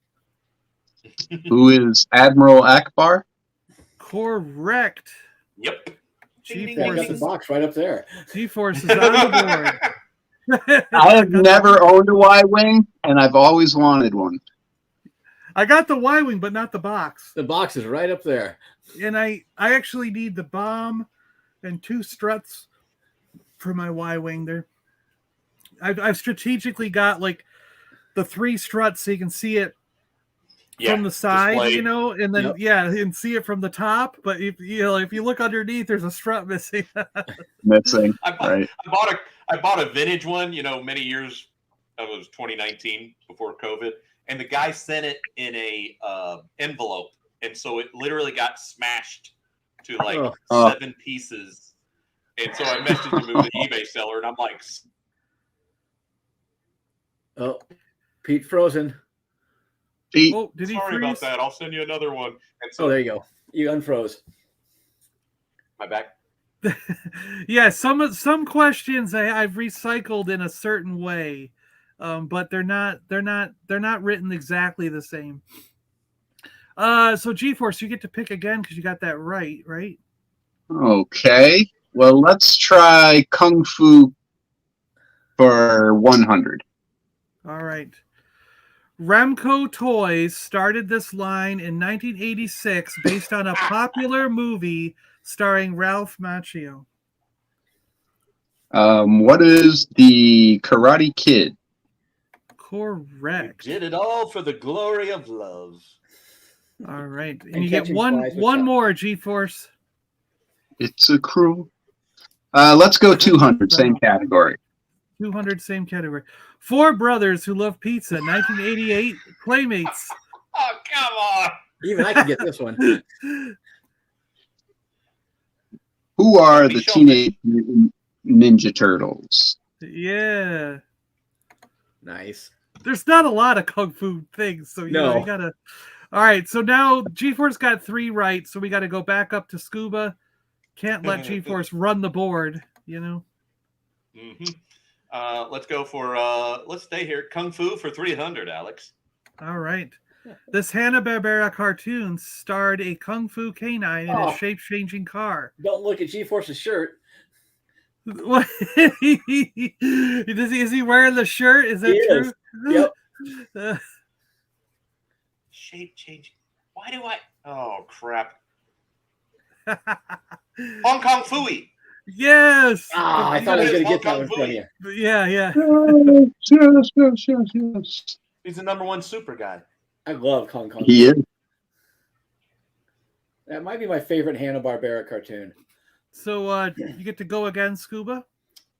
Who is Admiral Akbar? Correct. Yep. I got the box right up there. GForce is on the board. I have never owned a Y-Wing, and I've always wanted one. I got the Y-Wing, but not the box. The box is right up there. And I actually need the bomb and 2 struts for my Y-Wing there. I've strategically got like the 3 struts so you can see it from the side, display. And then and see it from the top. But if you look underneath, there's a strut missing. Missing. I bought a vintage one, many years. That was 2019 before COVID, and the guy sent it in a envelope, and so it literally got smashed to like 7 pieces. And so I messaged him with the eBay seller, and I'm like, "Oh, Pete frozen." Pete, did he sorry freeze? about that. I'll send you another one. And so, there you go. You unfroze. My back. Yeah, some questions I've recycled in a certain way, but they're not written exactly the same. So GForce, you get to pick again because you got that right? Okay. Well, let's try Kung Fu for 100. All right. Remco Toys started this line in 1986 based on a popular movie starring Ralph Macchio. What is the Karate Kid? Correct. We did it all for the glory of love. All right. And you get one more, GForce. It's a crew. Let's go 200, same category. 200, same category. 4 Brothers Who Love Pizza, 1988, Playmates. Oh, come on. Even I can get this one. Who are the Teenage Mutant Ninja Turtles? Yeah. Nice. There's not a lot of Kung Fu things, so you gotta... All right, so now GForce got 3 right, so we got to go back up to Scuba. Can't let GForce run the board, Mm-hmm. Let's go for let's stay here. Kung Fu for 300, Alex. All right. This Hanna-Barbera cartoon starred a Kung Fu canine in a shape-changing car. Don't look at GForce's shirt. What? Is he wearing the shirt? Is that true? Yep. Shape-changing. Why do I... Oh, crap. Hong Kong Fooey. Yes. I thought I was going to get that one Voltron from you. Yeah. Yes. He's the #1 super guy. I love Kong Kong. He is. That might be my favorite Hanna-Barbera cartoon. So you get to go again, Scuba.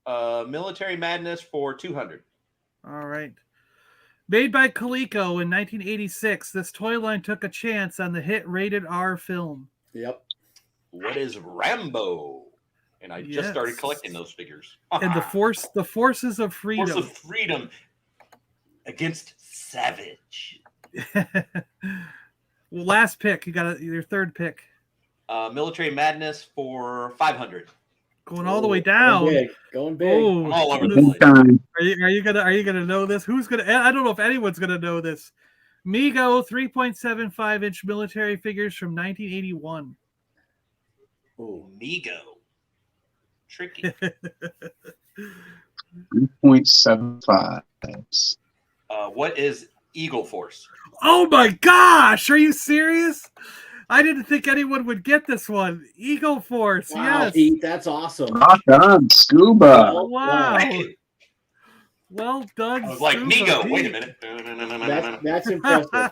Military Madness for 200. All right. Made by Coleco in 1986, this toy line took a chance on the hit rated R film. Yep. What is Rambo? And I just started collecting those figures. And the forces of freedom. Force of freedom against Savage. Well, last pick. You got your third pick. Military Madness for 500. Going all the way down. Going big. Oh, All over the Big place. time. Are you gonna know this? Who's gonna? I don't know if anyone's gonna know this. Mego 3.75-inch military figures from 1981. Ooh. Mego. Tricky. 3.75. What is Eagle Force? Oh my gosh! Are you serious? I didn't think anyone would get this one. Eagle Force. Wow, Yes. Pete, that's awesome. Rock on, Scuba. Oh, wow. Hey, Well done. I was like, Scuba Mego. Pete. Wait a minute. That's impressive.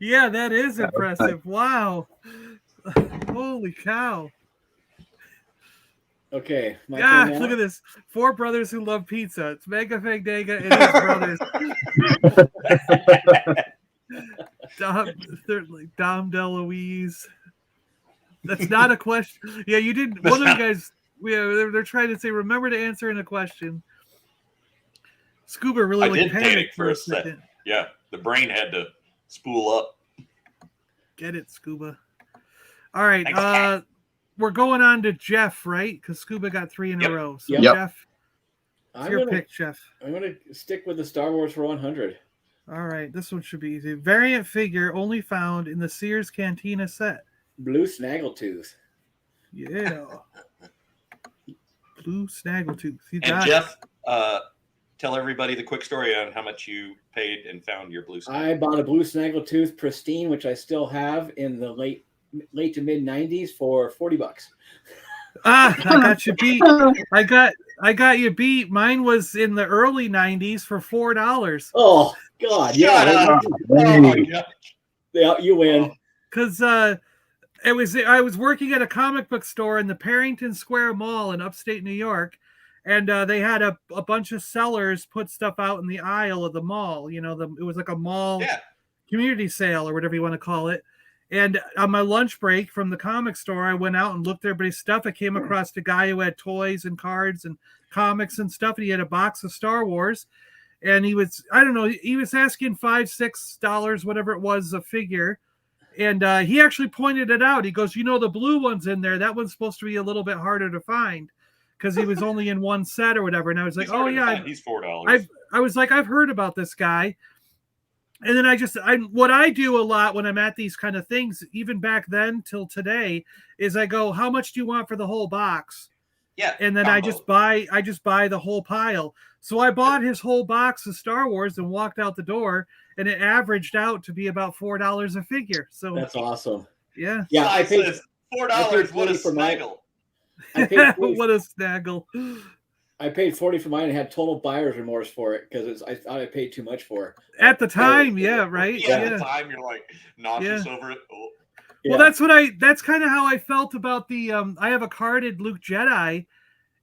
Yeah, that is impressive. Wow. Holy cow. Okay. My Yeah, turn now? look at this. 4 brothers who love pizza. It's Mega Fangdega and his brothers. Dom DeLuise. That's not a question. Yeah, you didn't. One of you guys, they're trying to say, remember to answer in a question. Scuba really I did panicked panic for a second. Yeah, the brain had to spool up. Get it, Scuba. All right. Thanks, Cat. We're going on to Jeff, right? Because Scuba got 3 in a row. So, Yep. Jeff, it's I'm your gonna, pick, Jeff. I'm going to stick with the Star Wars for 100. All right. This one should be easy. Variant figure only found in the Sears Cantina set. Blue Snaggletooth. Yeah. Blue Snaggletooth. You And got Jeff, tell everybody the quick story on how much you paid and found your blue snag. I bought a Blue Snaggletooth pristine, which I still have in the late to mid 90s for $40. I got you beat. I got you beat. Mine was in the early 90s for $4. Oh God! Shut up. Oh my God. Yeah, you win. Because I was working at a comic book store in the Parrington Square Mall in upstate New York, and they had a bunch of sellers put stuff out in the aisle of the mall. You know, it was like a mall community sale or whatever you want to call it. And on my lunch break from the comic store, I went out and looked at everybody's stuff. I came across a guy who had toys and cards and comics and stuff, and he had a box of Star Wars. And he was, I don't know, he was asking $5, $6, whatever it was, a figure. And he actually pointed it out. He goes, you know, the blue one's in there. That one's supposed to be a little bit harder to find because he was only in one set or whatever. And I was like, oh, yeah. He's $4. I was like, I've heard about this guy. And then what I do a lot when I'm at these kind of things, even back then till today, is I go, how much do you want for the whole box? Yeah. And then I just buy the whole pile. So I bought his whole box of Star Wars and walked out the door, and it averaged out to be about $4 a figure. So That's awesome. Yeah. Yeah, I paid $4. What a for mine. snaggle. I paid 40, what a snaggle. I paid 40 for mine and had total buyer's remorse for it because I thought I paid too much for it. At the time, yeah, right? Yeah, at the time, you're like nauseous over it. Oh. Well, that's kind of how I felt about the I have a carded Luke Jedi,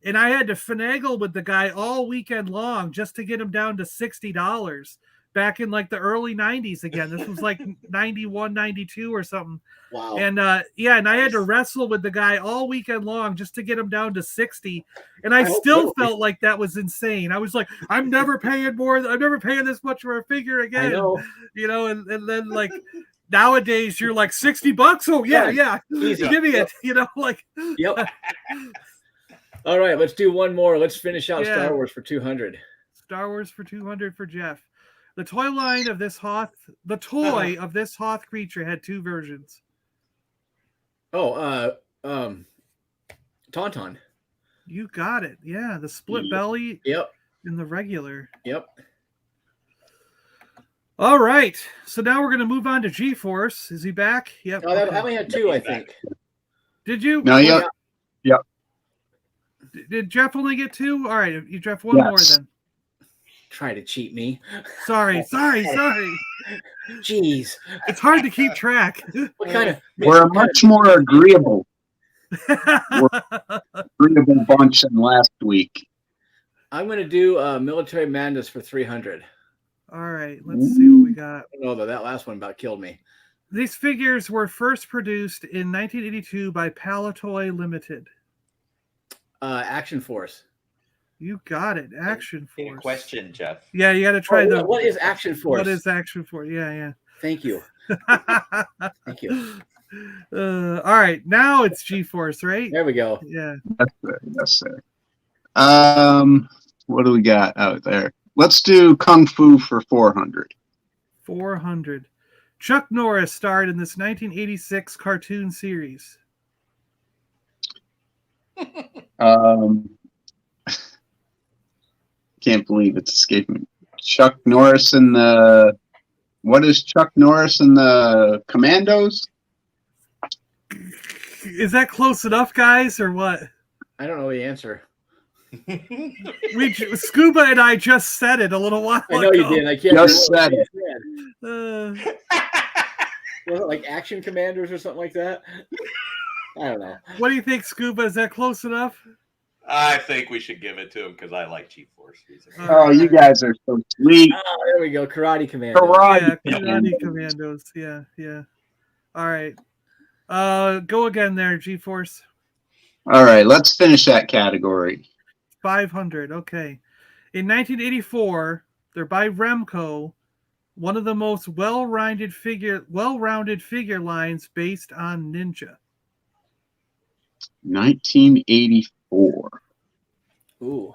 and I had to finagle with the guy all weekend long just to get him down to $60 back in like the early 90s again. This was like 91, 92 or something. Wow. And and I had to wrestle with the guy all weekend long just to get him down to 60. And I still felt like that was insane. I was like, I'm never paying this much for a figure again. I know. You know, and then like nowadays you're like $60. Oh yeah. Easy. Give me it. You know, like Yep. All right, let's do one more. Let's finish out Star Wars for 200. Star Wars for 200 for Jeff. The toy line of this Hoth, of this Hoth creature had 2 versions. Oh, Tauntaun. You got it. Yeah, the split belly. Yep. And the regular. Yep. All right. So now we're going to move on to GForce. Is he back? Yep. I only had 2, I think. Did you? No, yep. Did Jeff only get 2? All right, you Jeff one more then. Try to cheat me. Sorry. Jeez. It's hard to keep track. What kind of? We're a much more agreeable bunch than last week. I'm going to do Military Madness for 300. All right, let's see what we got. I don't know, though. That last one about killed me. These figures were first produced in 1982 by Palatoy Limited. Action Force. You got it. Action Any Force. question, Jeff? Yeah, you got to try the. What is Action Force? What is Action Force? Yeah. Thank you. Thank you. All right, now it's GForce, right? There we go. Yeah. Yes, sir. What do we got out there? Let's do Kung Fu for 400. 400. Chuck Norris starred in this 1986 cartoon series. Can't believe it's escaping me. Chuck Norris in the. What is Chuck Norris in the Commandos? Is that close enough, guys, or what? I don't know the answer. Scuba and I just said it a little while ago. I know you did. I can't. Just said it. Was it like Action Commanders or something like that? I don't know. What do you think, Scuba? Is that close enough? I think we should give it to him because I like GForce. Oh, you guys are so sweet. Oh, there we go. Karate Commandos. Yeah, Karate Commandos. Yeah. All right. Go again there, GForce. All right, let's finish that category. 500. Okay. In 1984, they're by Remco, one of the most well-rounded figure lines based on Ninja. 1984. Ooh.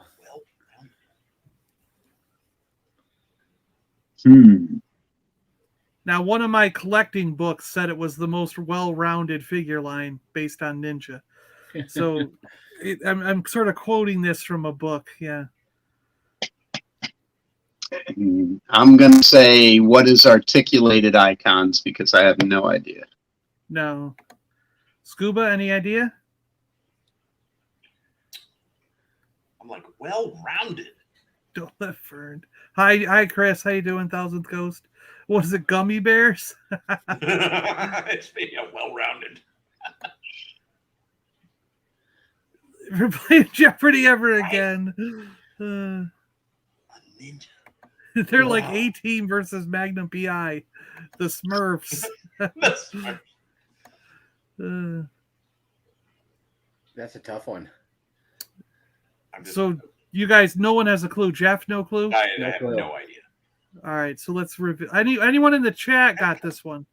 Now, one of my collecting books said it was the most well-rounded figure line based on Ninja. So I'm sort of quoting this from a book. Yeah. I'm going to say what is articulated icons because I have no idea. No. Scuba, any idea? I'm like, well-rounded. Don't let Fern. Hi, Chris. How you doing, Thousandth Ghost? What is it, gummy bears? It's well-rounded. If we're playing Jeopardy ever again. A ninja. They're like A-Team versus Magnum PI. The Smurfs. That's a tough one. So you guys, no one has a clue. Jeff, no clue? I have no idea. All right, so let's review. Anyone in the chat got this one?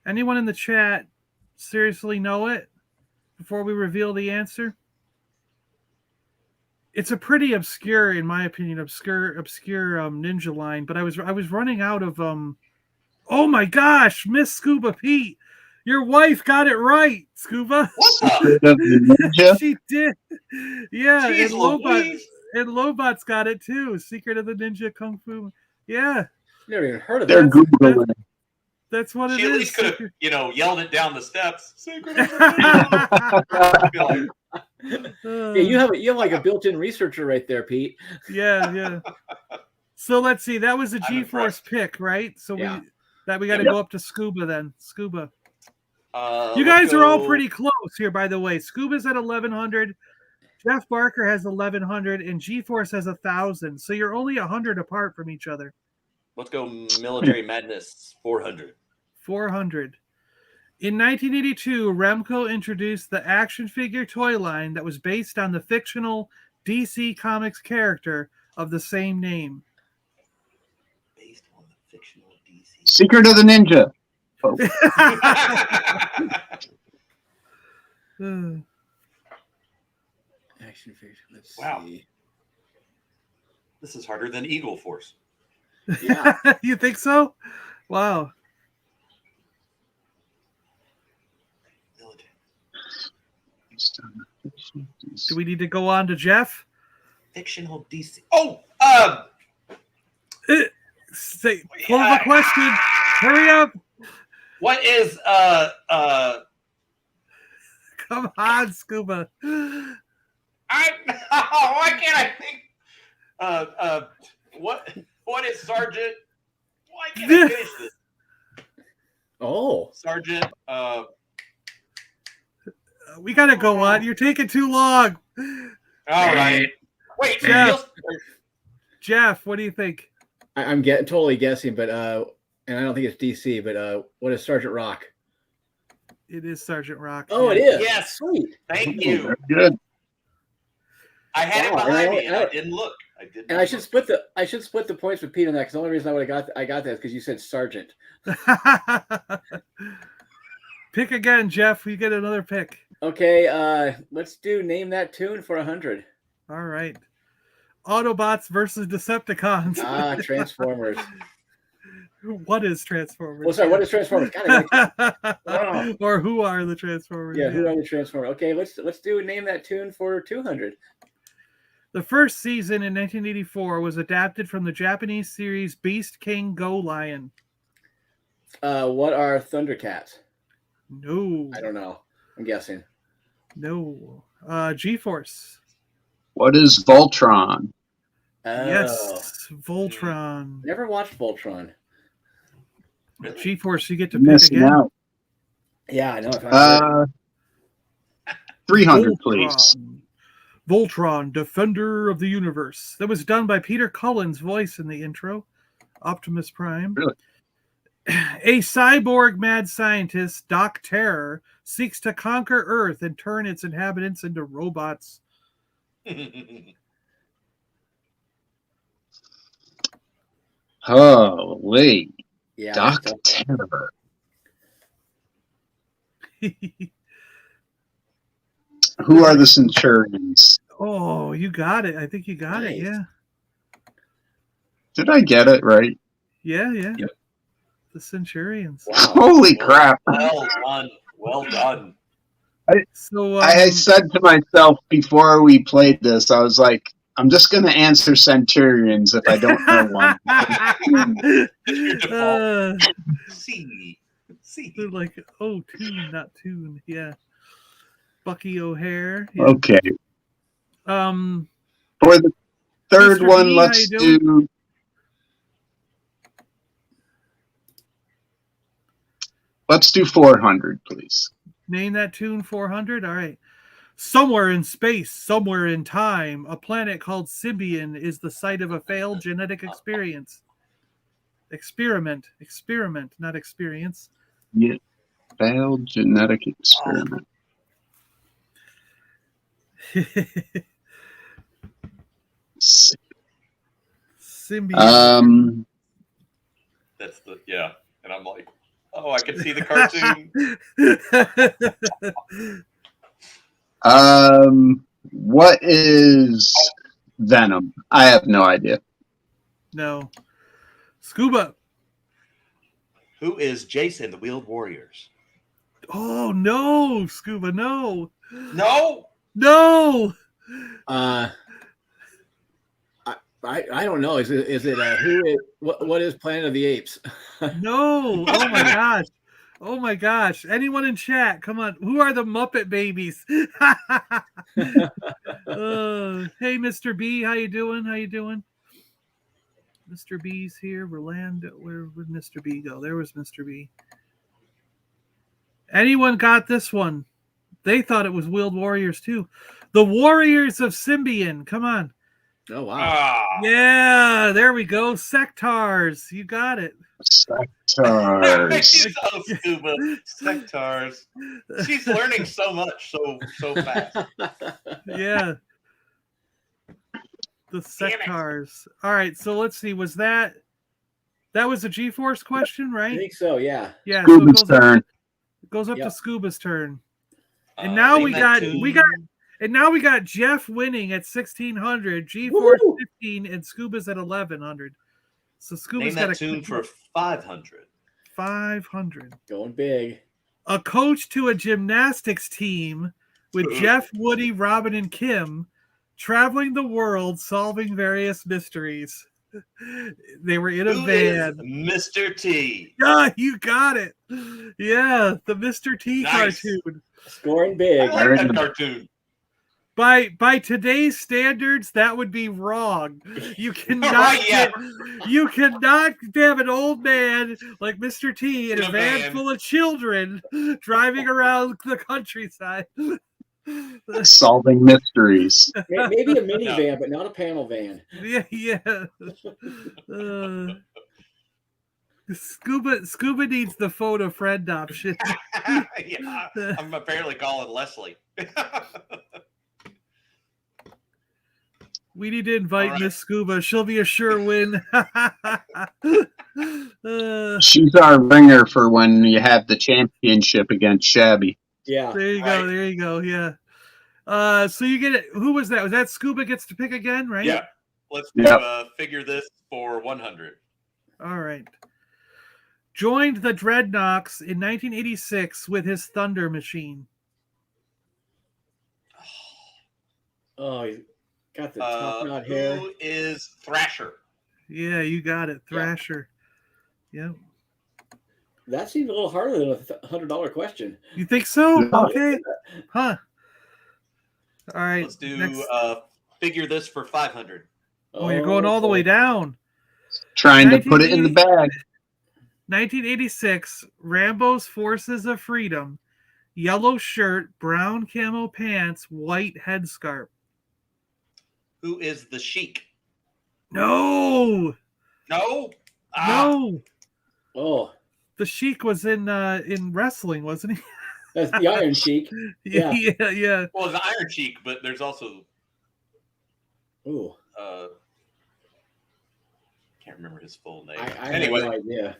Anyone in the chat seriously know it before we reveal the answer? It's a pretty obscure, in my opinion, obscure ninja line. But I was running out of Oh my gosh, Miss Scuba Pete, your wife got it right, Scuba. What the? She did. Yeah, Jeez, and Lobot's got it too. Secret of the Ninja Kung Fu. Yeah. Never even heard of They're that. Googling it. That's what it is. She at least could have, yelled it down the steps. Secret of the Yeah, you have like a built-in researcher right there, Pete. Yeah. So let's see. That was a I'm GForce pick, right? So Yeah. we got to go up to Scuba then. Scuba. You let's guys are all go- pretty close here, by the way. Scuba's at 1,100. Jeff Barker has 1,100, and GForce has 1,000. So you're only 100 apart from each other. Let's go Military Madness 400. 400. In 1982, Remco introduced the action figure toy line that was based on the fictional DC Comics character of the same name. Based on the fictional DC. Secret of the Ninja. Action figure. Let's Wow. see. This is harder than Eagle Force. Yeah. You think so? Wow. Military. Do we need to go on to Jeff? Fictional DC. Oh, Close the question. Hurry up. what is Come on, Scuba. Why can't I think? What is Sergeant? Why can't I finish this? Oh, Sergeant. We gotta go on. You're taking too long. All right. Wait, Jeff, what do you think? I'm totally guessing, but and I don't think it's DC, but what is Sergeant Rock? It is Sergeant Rock. Oh, it is. Yes. Sweet. Thank you. Very good. I had it behind me, and I didn't look. And I should split the points with Pete on that, because the only reason I got that is because you said Sergeant. Pick again, Jeff. We get another pick. Okay, let's do Name That Tune for 100. All right. Autobots versus Decepticons. Transformers. What is Transformers? Well, sorry, what is Transformers? Or who are the Transformers? Yeah, who are the Transformers? Okay, let's do Name That Tune for 200. The first season in 1984 was adapted from the Japanese series Beast King Go Lion. What are Thundercats? No. I don't know. I'm guessing. No. GForce. What is Voltron? Oh. Yes. Voltron. Never watched Voltron. GForce, you get to pick Missing again. out. Yeah, I know. 300, Voltron. please. Voltron, Defender of the Universe. That was done by Peter Cullen's voice in the intro. Optimus Prime. Really? A cyborg mad scientist, Doc Terror, seeks to conquer Earth and turn its inhabitants into robots. Holy. Yeah, Doc Terror. Who are the Centurions? Oh, you got it. I think you got it. Yeah. Did I get it right? Yeah. Yep. The Centurions. Wow. Holy crap. Well done. Well done. So I said to myself before we played this, I was like, I'm just going to answer Centurions if I don't know one. Your default. See. they're like, oh, tune, not tune. Yeah. Bucky O'Hare. Yeah. Okay. Um, For the third Mr. one, B, let's how you doing? do 400, please. Name that tune 400. All right. Somewhere in space, somewhere in time, a planet called Symbian is the site of a failed genetic experiment, not experience. Yeah. Failed genetic experiment. Symbian. That's and I'm like, oh, I can see the cartoon. What is Venom? I have no idea. No. Scuba. Who is Jason, the Wheeled Warriors? Oh, no, Scuba, no. No. I don't know. Is it what is Planet of the Apes? No. Oh my gosh. Anyone in chat, come on. Who are the Muppet Babies? Hey, Mr. B, how you doing? Mr. B's here. Rolando. Where would Mr. B go? There was Mr. B. Anyone got this one? They thought it was Wheeled Warriors too. The Warriors of Symbian. Come on. Oh, wow. Yeah, there we go. Sectars. You got it. Sectars. Scuba. Sectars. She's learning so much so fast. Yeah. The Sectars. All right, so let's see. Was that was a GForce question, right? I think so, yeah. Yeah, Scuba's so turn. it goes up Yep. to Scuba's turn. And now we got Jeff winning at 1,600, GForce 15, and Scuba's at 1,100. So Scuba's Name got that tune for 500. 500. Going big. A coach to a gymnastics team with Jeff, Woody, Robin, and Kim traveling the world solving various mysteries. They were in a Who van. is Mr. T? Yeah, you got it. Yeah, the Mr. T Nice. cartoon. Scoring big. I like that cartoon. by today's standards, that would be wrong. You cannot Right, yeah. you cannot have an old man like Mr. T in a van van. full of children driving around the countryside. Solving mysteries. Maybe a minivan, but not a panel van. Yeah. Scuba needs the photo friend option. Yeah, I'm apparently calling Leslie. We need to invite All right. Miss Scuba. She'll be a sure win. She's our ringer for when you have the championship against Shabby. Yeah. There you go. There you go. Yeah. So you get it. Who was that? Was that Scuba gets to pick again, right? Yeah. Let's do figure this for 100. All right. Joined the Dreadnoks in 1986 with his Thunder Machine. Oh, he's got the top knot hair. Who is Thrasher? Yeah, you got it. Thrasher. Yep. That seems a little harder than a $100 question. You think so? No. Okay. Huh. All right. Let's do next. figure this for 500. Oh, you're going all the way down. Trying to put it in the bag. 1986, Rambo's Forces of Freedom. Yellow shirt, brown camo pants, white headscarf. Who is the Sheik? No. No. No. Oh, The Sheik was in wrestling, wasn't he? that's the Iron Sheik. Yeah. Yeah. Well, the Iron Sheik, but there's also Ooh, can't remember his full name. I Anyway, have no idea.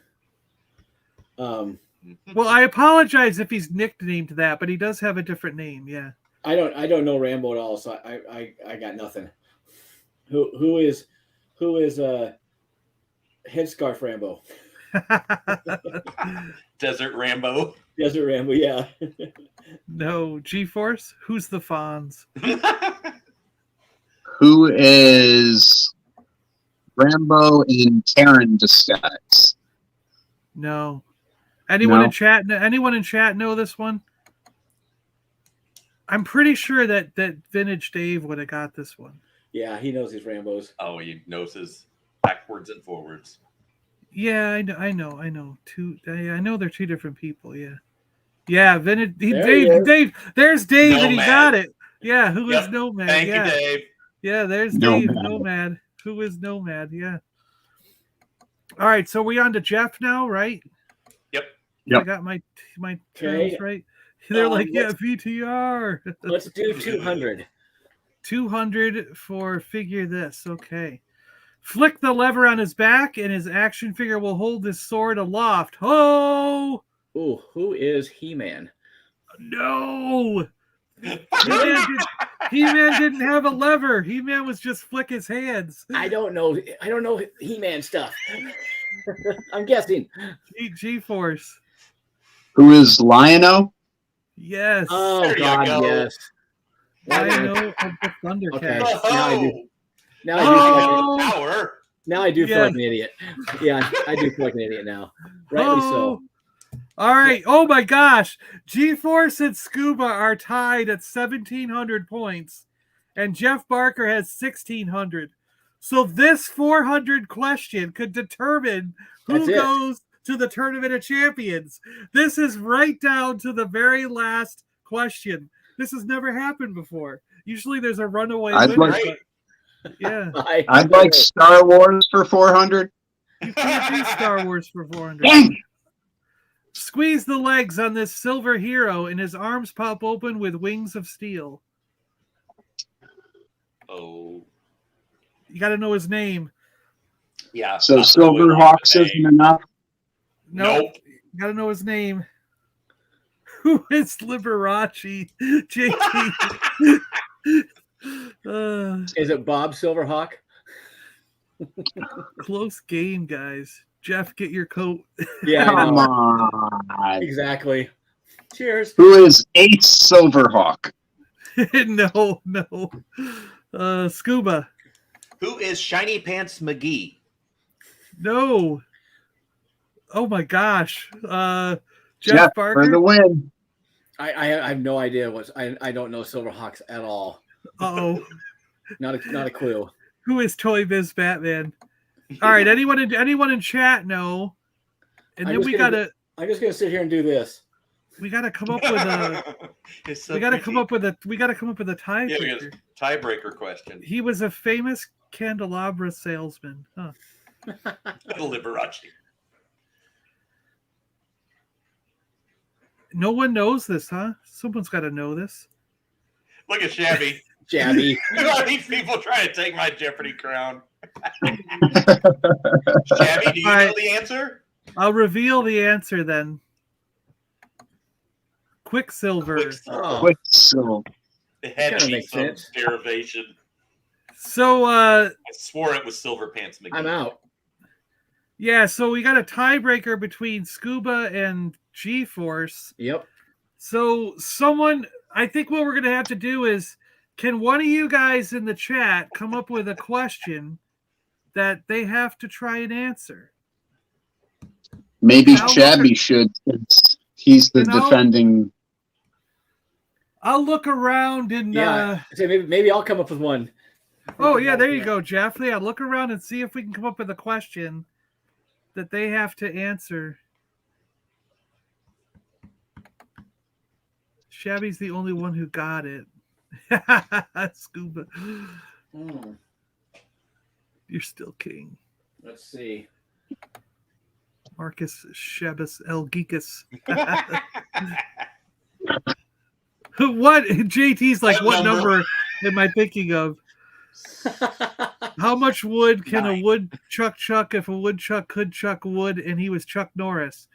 Well, I apologize if he's nicknamed that, but he does have a different name. Yeah. I don't know Rambo at all, so I got nothing. Who is Headscarf Rambo? Desert Rambo. Desert Rambo, yeah. No, GForce. Who's the Fonz? Who is Rambo in Terran disguise? No. Anyone No. in chat? Anyone in chat know this one? I'm pretty sure that Vintage Dave would have got this one. Yeah, he knows his Rambos. Oh, he knows his backwards and forwards. Yeah, I know. I know they're two different people. Yeah. Vintage. There he is. Dave. There's Dave, and he Nomad. got it. Yeah. Who is Yep. Nomad? Thank yeah. you, Dave. Yeah. There's Nomad. Dave. Nomad. Who is Nomad? Yeah. All right. So we on to Jeff now, right? Yep. Yep. I got my Okay. terms right. They're like, yeah, let's- VTR. Let's do 200. 200 for figure this. Okay. Flick the lever on his back, and his action figure will hold his sword aloft. Oh Ooh, who is He-Man? no! He-Man didn't have a lever. He-Man was just flick his hands. I don't know He-Man stuff. I'm guessing. G-Force. Who is Lion-O? Yes. Oh There you God, go. yes. I know of the Thundercats. Okay. Oh, Now I do. Oh! power. Now I do feel Yes. like an idiot. Yeah, I do feel like an idiot now. Rightly so. All right. Oh my gosh. GForce and Scuba are tied at 1,700 points, and Jeff Barker has 1,600. So this 400 question could determine who That's it. goes to the Tournament of Champions. This is right down to the very last question. This has never happened before. Usually there's a runaway I'd winner. like- but- yeah. I'd like Star Wars for 400. You can't do Star Wars for 400. Dang! Squeeze the legs on this silver hero, and his arms pop open with wings of steel. Oh, You got to know his name. yeah. So not the way Silverhawks we isn't enough. Nope. You got to know his name. Who is Liberace? JT. Is it Bob Silverhawk? Close game, guys. Jeff, get your coat. Yeah, I Come know. on. Exactly. Cheers. Who is Ace Silverhawk? No. Scuba. Who is Shiny Pants McGee? No. Oh my gosh. Jeff Jeff Barker. for the win. I have no idea I don't know Silverhawks at all. Uh-oh. Not a clue. Who is Toy Biz Batman? All right, anyone in chat know? And then we gotta sit here and do this. We gotta come up with a we gotta come up with a tiebreaker. Yeah, tiebreaker question. He was a famous candelabra salesman. Huh. Liberace. No one knows this, huh? Someone's got to know this. Look at Shabby. Shabby. Look at all these people trying to take my Jeopardy crown. Shabby, do you know the answer? I'll reveal the answer then. Quicksilver. Quicksilver. It had to be makes some sense. derivation. So, I swore it was Silver Pants McGee. I'm out. Yeah, so we got a tiebreaker between Scuba and GForce. Yep. So I think what we're going to have to do is, can one of you guys in the chat come up with a question that they have to try and answer? Maybe Shabby should, since he's the defending. I'll look around and maybe I'll come up with one. Oh yeah, there you go, Jeff. Yeah, look around and see if we can come up with a question that they have to answer. Shabby's the only one who got it. Scuba. You're still king. Let's see. Marcus Shebus El Geekus. What? JT's like, what number am I thinking of? How much wood can a woodchuck chuck if a woodchuck could chuck wood and he was Chuck Norris?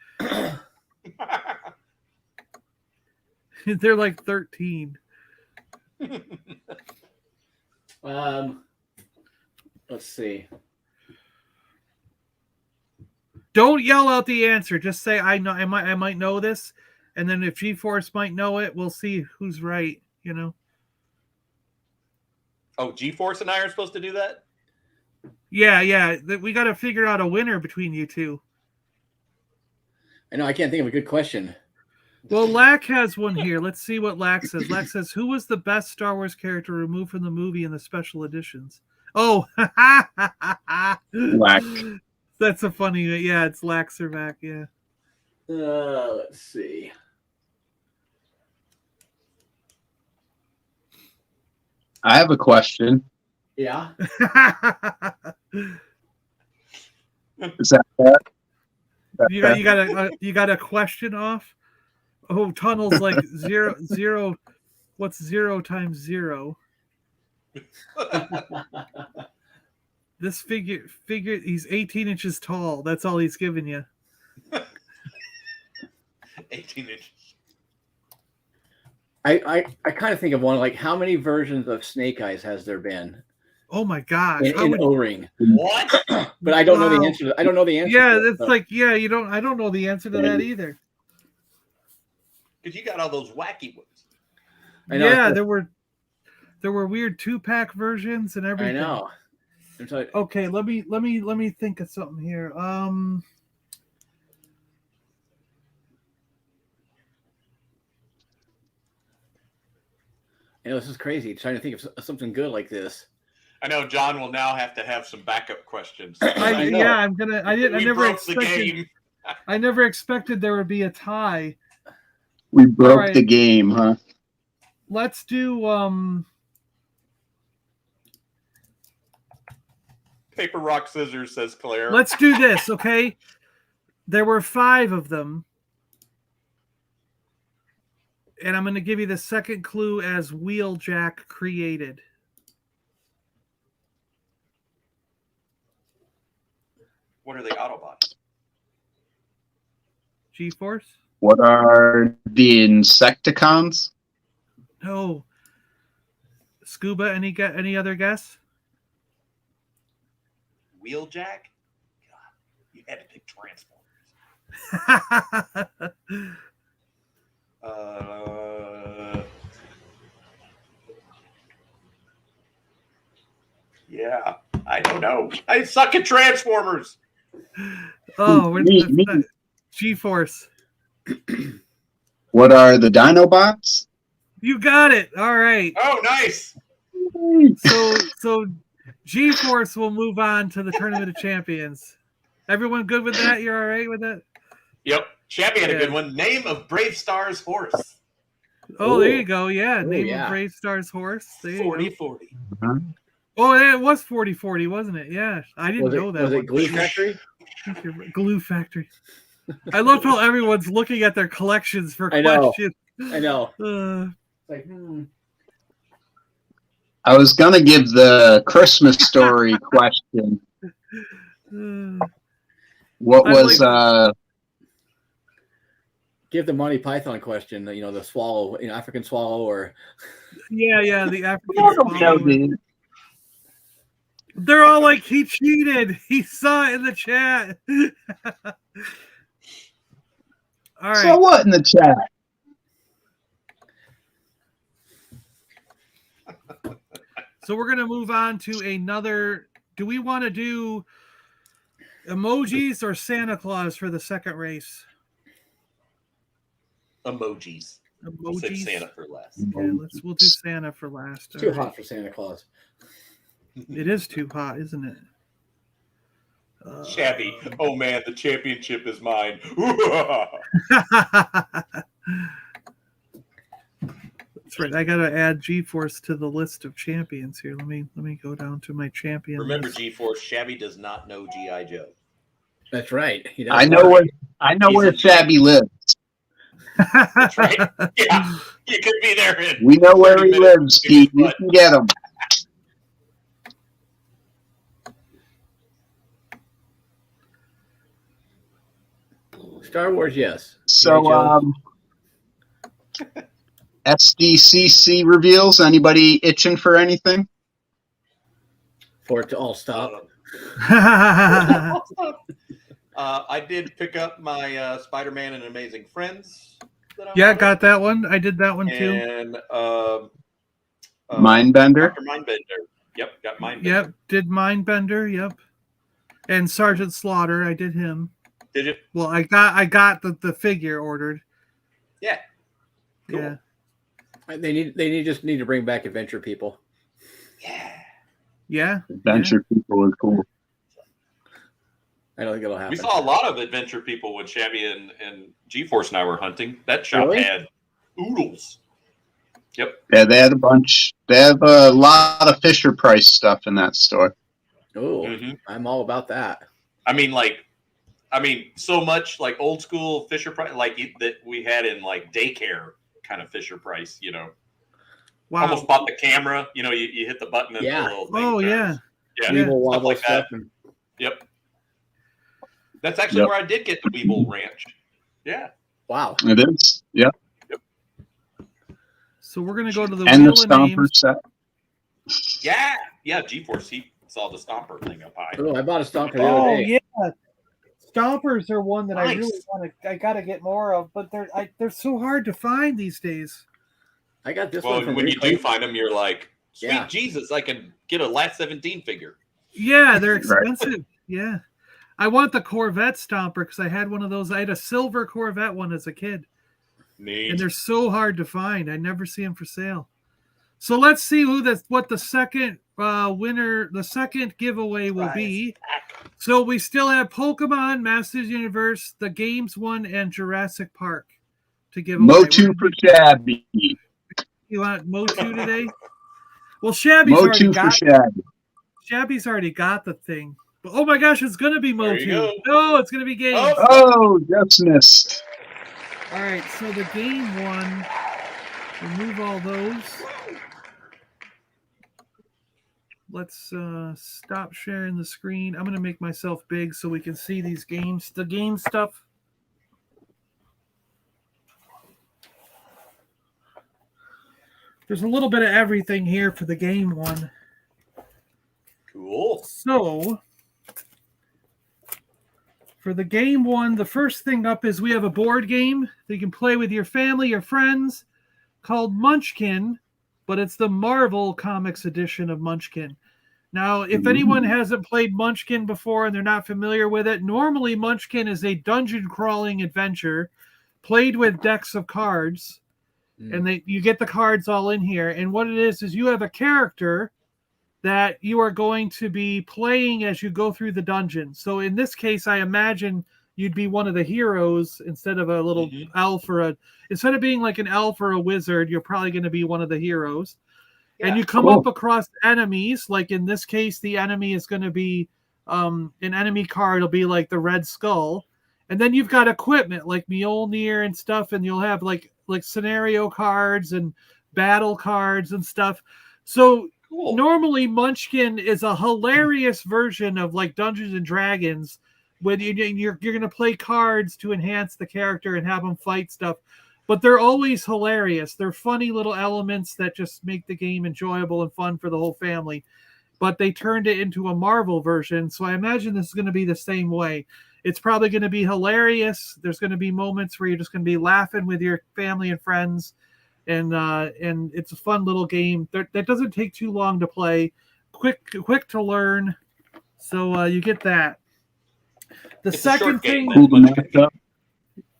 They're like 13. Let's see. Don't yell out the answer. Just say I know. I might know this, and then if GForce might know it, we'll see who's right. You know. Oh, GForce and I are supposed to do that? Yeah. We got to figure out a winner between you two. I know. I can't think of a good question. Well, Lack has one here. Let's see what Lack says. Lack says, who was the best Star Wars character removed from the movie in the special editions? Oh, Lack. That's a funny. Yeah, it's Lack Servac. Yeah. Let's see. I have a question. Yeah. Is that fair? You got a question off? Oh, Tunnel's like zero. What's 0 times 0? This figure, he's 18 inches tall. That's all he's giving you. 18 inches. I kind of think of one, like, how many versions of Snake Eyes has there been? Oh my gosh. In O-ring. What? But I don't know the answer. I don't know the answer. Yeah, it's like, yeah, I don't know the answer to that either. Because you got all those wacky ones. I know. Yeah, there were weird 2-pack versions and everything. I know. Okay, let me think of something here. You know, this is crazy. Trying to think of something good like this. I know John will now have to have some backup questions. I never expected there would be a tie. We broke the game, huh? Let's do Paper, rock, scissors, says Claire. Let's do this, okay? There were 5 of them. And I'm going to give you the second clue as Wheeljack created. What are the Autobots? GForce? What are the Decepticons? No. Scuba, any other guess? Wheeljack? God, you had to pick Transformers. Yeah, I don't know. I suck at Transformers. Oh, GForce. What are the Dinobots? You got it. All right. Oh, nice. So GForce will move on to the Tournament of Champions. Everyone good with that? You're all right with that? Yep. Chappie had a good one. Name of Brave Star's horse. Oh, there you go. Yeah, Ooh, name yeah. of Brave Star's horse. There you go. 40-40. Oh, it was 40-40, wasn't it? Yeah, I didn't know that. Was one. it Glue Factory? Glue Factory. I love how everyone's looking at their collections for questions. I know. I was gonna give the Christmas story question. What was Give the Monty Python question, the swallow, African swallow, or yeah, the African swallow. They're all like, he cheated. He saw it in the chat. All right. So what in the chat? So we're going to move on to another. Do we want to do emojis or Santa Claus for the second race? Emojis. We'll save Santa for last. Yeah, we'll do Santa for last. It's too hot for Santa Claus. It is too hot, isn't it? Chappie. Oh man, the championship is mine. That's right. I gotta add GForce to the list of champions here. Let me go down to my champions. Remember, GForce, Shabby does not know G.I. Joe. That's right. I know where Shabby lives. That's right. Yeah, you could be there. We know where he lives, Pete. We can get him. Star Wars, yes. So, SDCC reveals. Anybody itching for anything? For it to all stop. I did pick up my Spider-Man and Amazing Friends. Got that one. I did that one too. And Mindbender. Dr. Mindbender. Yep, got Mindbender. Yep, did Mindbender. Yep, and Sergeant Slaughter. I did him. Did you? Well, I got the figure ordered. Yeah. Cool. Yeah. They just need to bring back Adventure People. Yeah. Adventure People is cool. I don't think it'll happen. We saw a lot of Adventure People when Shabby and GForce and I were hunting. That shop had oodles. Yep. Yeah, they had a bunch. They have a lot of Fisher Price stuff in that store. Oh, I'm all about that. I mean, so much like old school Fisher Price, like that we had in like daycare kind of Fisher Price. Wow. Almost bought the camera. You hit the button and the little thing turns. Yeah. Weevil Stuff like that. stuff. Yep. That's actually where I did get the Weevil Ranch. Yeah. Wow. It is. Yep. So we're gonna go to the and Wheel the of Stomper Names. set. Yeah. GeForce. He saw the Stomper thing up high. Oh, I bought a Stomper the other day. Yeah. Stompers are one that I Nice. really want to. I gotta get more of, but they're so hard to find these days. I got this Well, one from when you Replay. do find them, you're like, sweet Yeah. Jesus, I can get a Last 17 figure. Yeah, they're expensive. Yeah, I want the Corvette Stomper because I had one of those. I had a silver Corvette one as a kid, Neat. and they're so hard to find. I never see them for sale. So let's see what the second winner, the second giveaway will be. So we still have Pokemon, Masters Universe, the Games one, and Jurassic Park to give away. Motu for Shabby. You want Motu today? Well, Shabby's Motu for Shabby. Shabby's already got the thing. But, oh my gosh, it's going to be There Motu. you go. No, it's going to be Games. Oh, just missed. All right, so the Game one, remove all those. Let's stop sharing the screen. I'm going to make myself big so we can see these games, the game stuff. There's a little bit of everything here for the Game one. Cool. So, for the Game one, the first thing up is we have a board game that you can play with your family, your friends, called Munchkin, but it's the Marvel Comics edition of Munchkin. Now, if anyone hasn't played Munchkin before and they're not familiar with it, normally Munchkin is a dungeon crawling adventure played with decks of cards. and you get the cards all in here. And what it is you have a character that you are going to be playing as you go through the dungeon. So in this case, I imagine you'd be one of the heroes instead of a little elf instead of being like an elf or a wizard, you're probably going to be one of the heroes. And you come up across enemies. Like in this case, the enemy is going to be an enemy card will be like the Red Skull. And then you've got equipment like Mjolnir and stuff, and you'll have like scenario cards and battle cards and stuff. So normally Munchkin is a hilarious version of like Dungeons and Dragons when you're going to play cards to enhance the character and have them fight stuff. But they're always hilarious. They're funny little elements that just make the game enjoyable and fun for the whole family. But they turned it into a Marvel version, so I imagine this is going to be the same way. It's probably going to be hilarious. There's going to be moments where you're just going to be laughing with your family and friends, and it's a fun little game that doesn't take too long to play, quick to learn. So you get that. The second thing,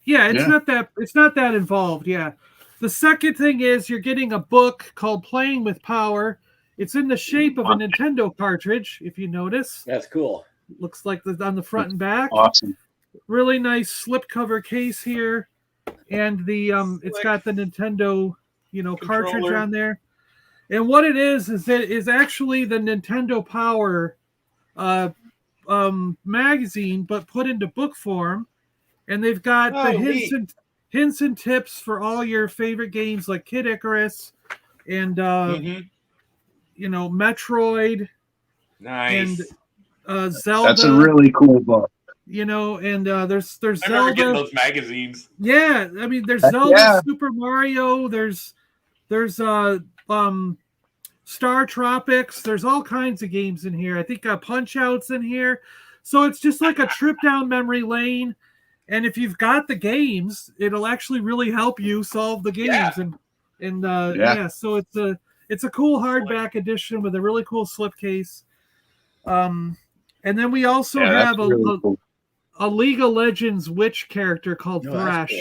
it's not that involved. Yeah, the second thing is you're getting a book called Playing with Power. It's in the shape of a Nintendo cartridge, if you notice. That's cool. Looks like on the front and back. Awesome. Really nice slipcover case here, and the it's got the Nintendo cartridge on there. And what it is actually the Nintendo Power magazine, but put into book form. And they've got the hints and tips for all your favorite games like Kid Icarus and Metroid. Nice. And Zelda. That's a really cool book. And there's I Zelda. remember getting those magazines. Yeah, I mean there's Zelda, Super Mario, there's Star Tropics, there's all kinds of games in here. I think Punch Out's in here. So it's just like a trip down memory lane. And if you've got the games, it'll actually really help you solve the games. So it's a cool hardback edition with a really cool slipcase. And then we also have a League of Legends witch character called Thresh.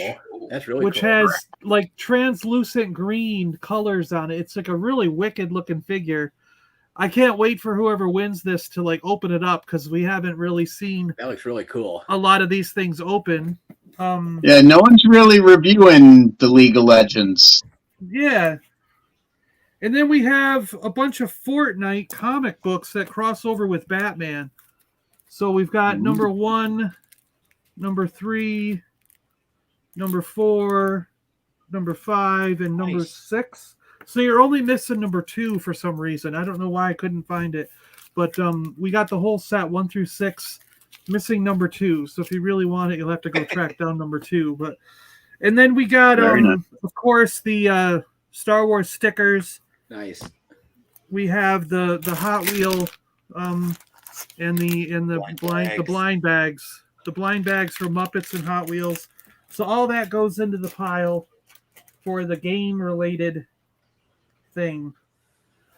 That's really which cool. has like translucent green colors on it. It's like a really wicked looking figure. I can't wait for whoever wins this to like open it up because we haven't really seen that looks really cool. A lot of these things open. No one's really reviewing the League of Legends. Yeah. And then we have a bunch of Fortnite comic books that cross over with Batman. So we've got number 1, number 3, number 4, number 5, and number 6. So you're only missing number 2 for some reason. I don't know why I couldn't find it. But we got the whole set 1 through 6, missing number 2. So if you really want it, you'll have to go track down number 2. And then we got, of course, the Star Wars stickers. Nice. We have the Hot Wheel and the blind bags. The blind bags for Muppets and Hot Wheels. So all that goes into the pile for the game related thing.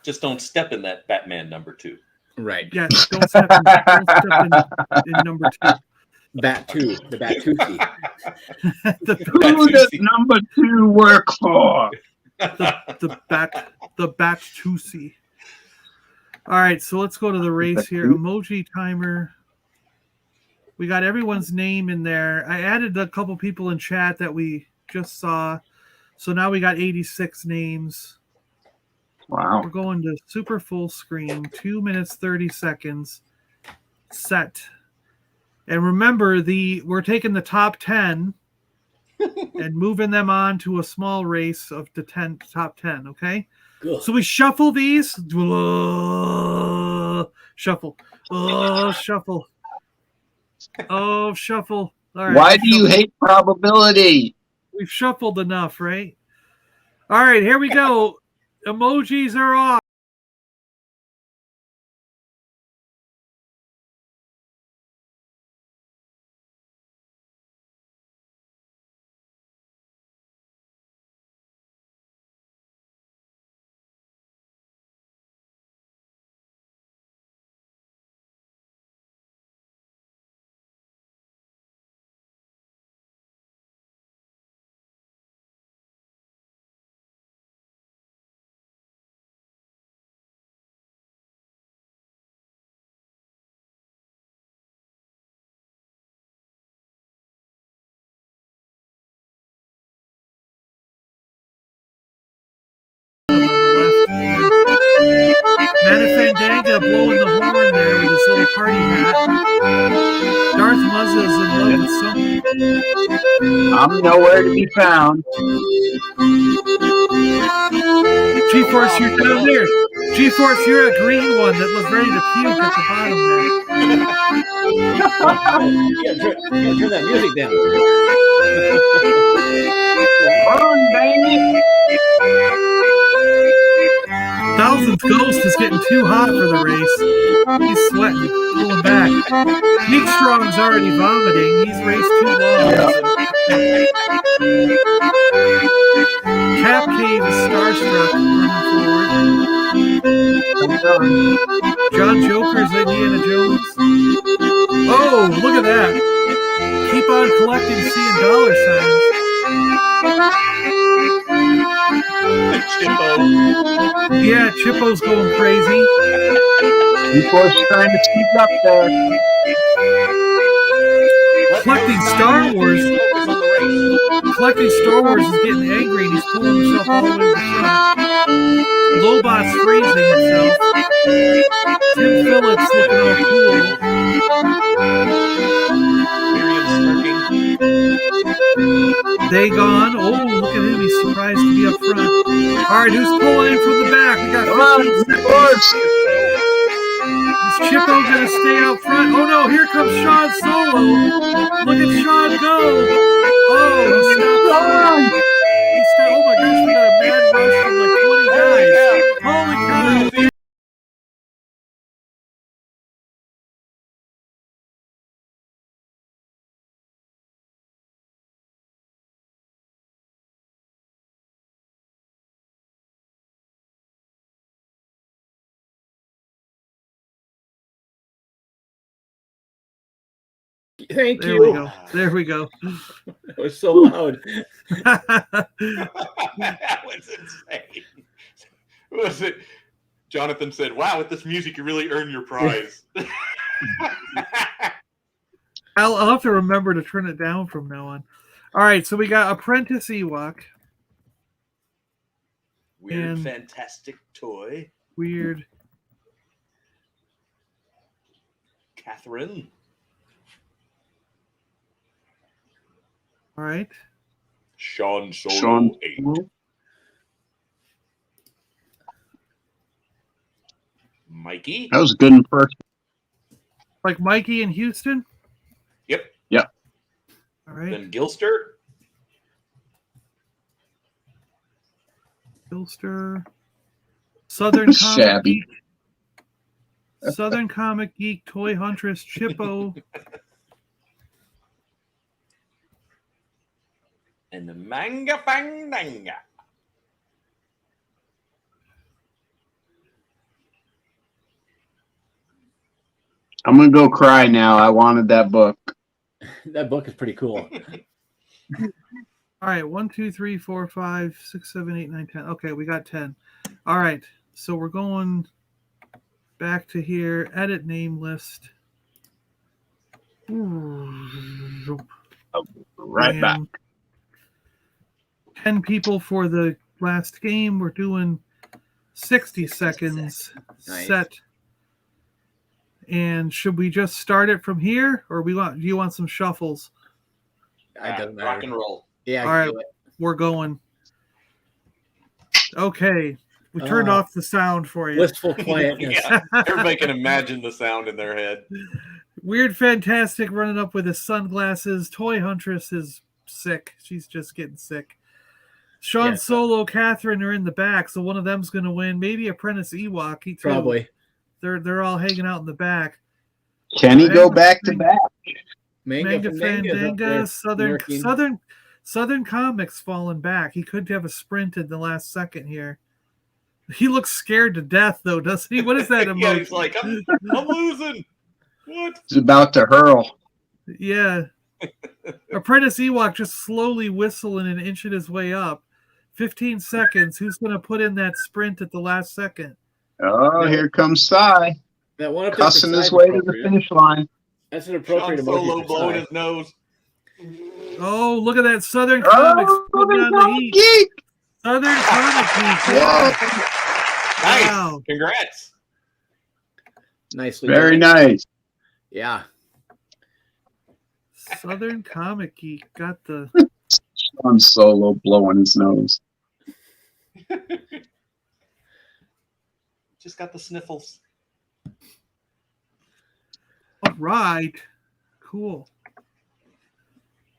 Just don't step in that Batman number 2. Right. Yes, don't step in number 2. Bat 2, the Bat-Tootsie. Who does number 2 work for? The Bat-Tootsie. All right, so let's go to the race here. Emoji timer. We got everyone's name in there. I added a couple people in chat that we just saw. So now we got 86 names. Wow. We're going to super full screen, 2 minutes, 30 seconds. Set. And remember, we're taking the top 10 and moving them on to a small race of the top 10, okay? Cool. So we shuffle these. Shuffle. Shuffle. Oh, shuffle. All right. Why do you hate probability? We've shuffled enough, right? All right, here we go. Emojis are off. Manifandanga blowing the horn there with his little party hat. Darth Muzza's in love with something. I'm nowhere to be found. GForce, you're down there. GForce, you're a green one that was ready to puke at the bottom there. You gotta turn that music down. Burn, baby. Thousandth Ghost is getting too hot for the race. He's sweating, pulling back. Geek Strong's already vomiting. He's raced too long. Cap Cave is starstruck running forward. John Joker's Indiana Jones. Oh, look at that. Keep on collecting C and dollar signs. Chippo. Yeah, Chippo's going crazy. GForce trying to speak up there. Collecting Star Wars. Collecting Star Wars is getting angry and he's pulling himself all the way to the front. Lobot's freezing himself. Tim Phillips looking all cool. Dagon. Oh, look at him. He's surprised to be up front. All right, who's pulling in from the back? We got 15 seconds. Is Chippo going to stay out front? Oh, no. Here comes Sean Solo. Look at Sean go. Oh, he stopped. Oh, my gosh. We got a mad rush from like 20 guys. Holy cow. Thank There you. we go. There we go. It was so loud. That was insane. What was it? Jonathan said, "Wow, with this music, you really earn your prize." I'll have to remember to turn it down from now on. All right, so we got Apprentice Ewok. Weird, And- fantastic toy. Weird. Catherine. All right. Sean Solo Sean. 8. Mikey. That was good in person. Like Mikey in Houston? Yep. All right. Then Gilster. Gilster. Southern Comic Shabby. Geek. Southern Comic Geek, Toy Huntress, Chippo. And the Manga Fandanga. I'm gonna go cry now. I wanted that book. That book is pretty cool. All right, 1, 2, 3, 4, 5, 6, 7, 8, 9, 10. Okay, we got 10. All right, so we're going back to here. Edit name list. Right back. 10 people for the last game. We're doing 60 seconds Nice. set. And should we just start it from here, or do you want some shuffles? It doesn't matter. Rock and roll. Yeah. All right, we're going. Okay, we turned off the sound for you. Blissful quietness. Yeah, everybody can imagine the sound in their head. Weird Fantastic running up with his sunglasses. Toy Huntress is sick. She's just getting sick. Sean Yeah. Solo, Catherine are in the back, so one of them's going to win. Maybe Apprentice Ewok. He too. Probably. They're all hanging out in the back. Can he go back to back? Manga Fandanga, Southern. Southern Comics falling back. He could have a sprint in the last second here. He looks scared to death, though, doesn't he? What is that emoji? Yeah, he's like, I'm losing. What? He's about to hurl. Yeah. Apprentice Ewok just slowly whistling and inching his way up. 15 seconds. Who's going to put in that sprint at the last second? Oh, here comes Cy. That one up there Cussing for his Cy's way to the appropriate. finish line. That's an Sean appropriate Solo emoji for blowing Cy. his nose. Oh, look at that Southern Comics putting on the heat. Geek. Southern Comic Geek. Whoa. Nice. Wow. Congrats. Nicely Very done. nice. Yeah. Southern Comic Geek got the. Sean Solo blowing his nose. Just got the sniffles. All right. Cool.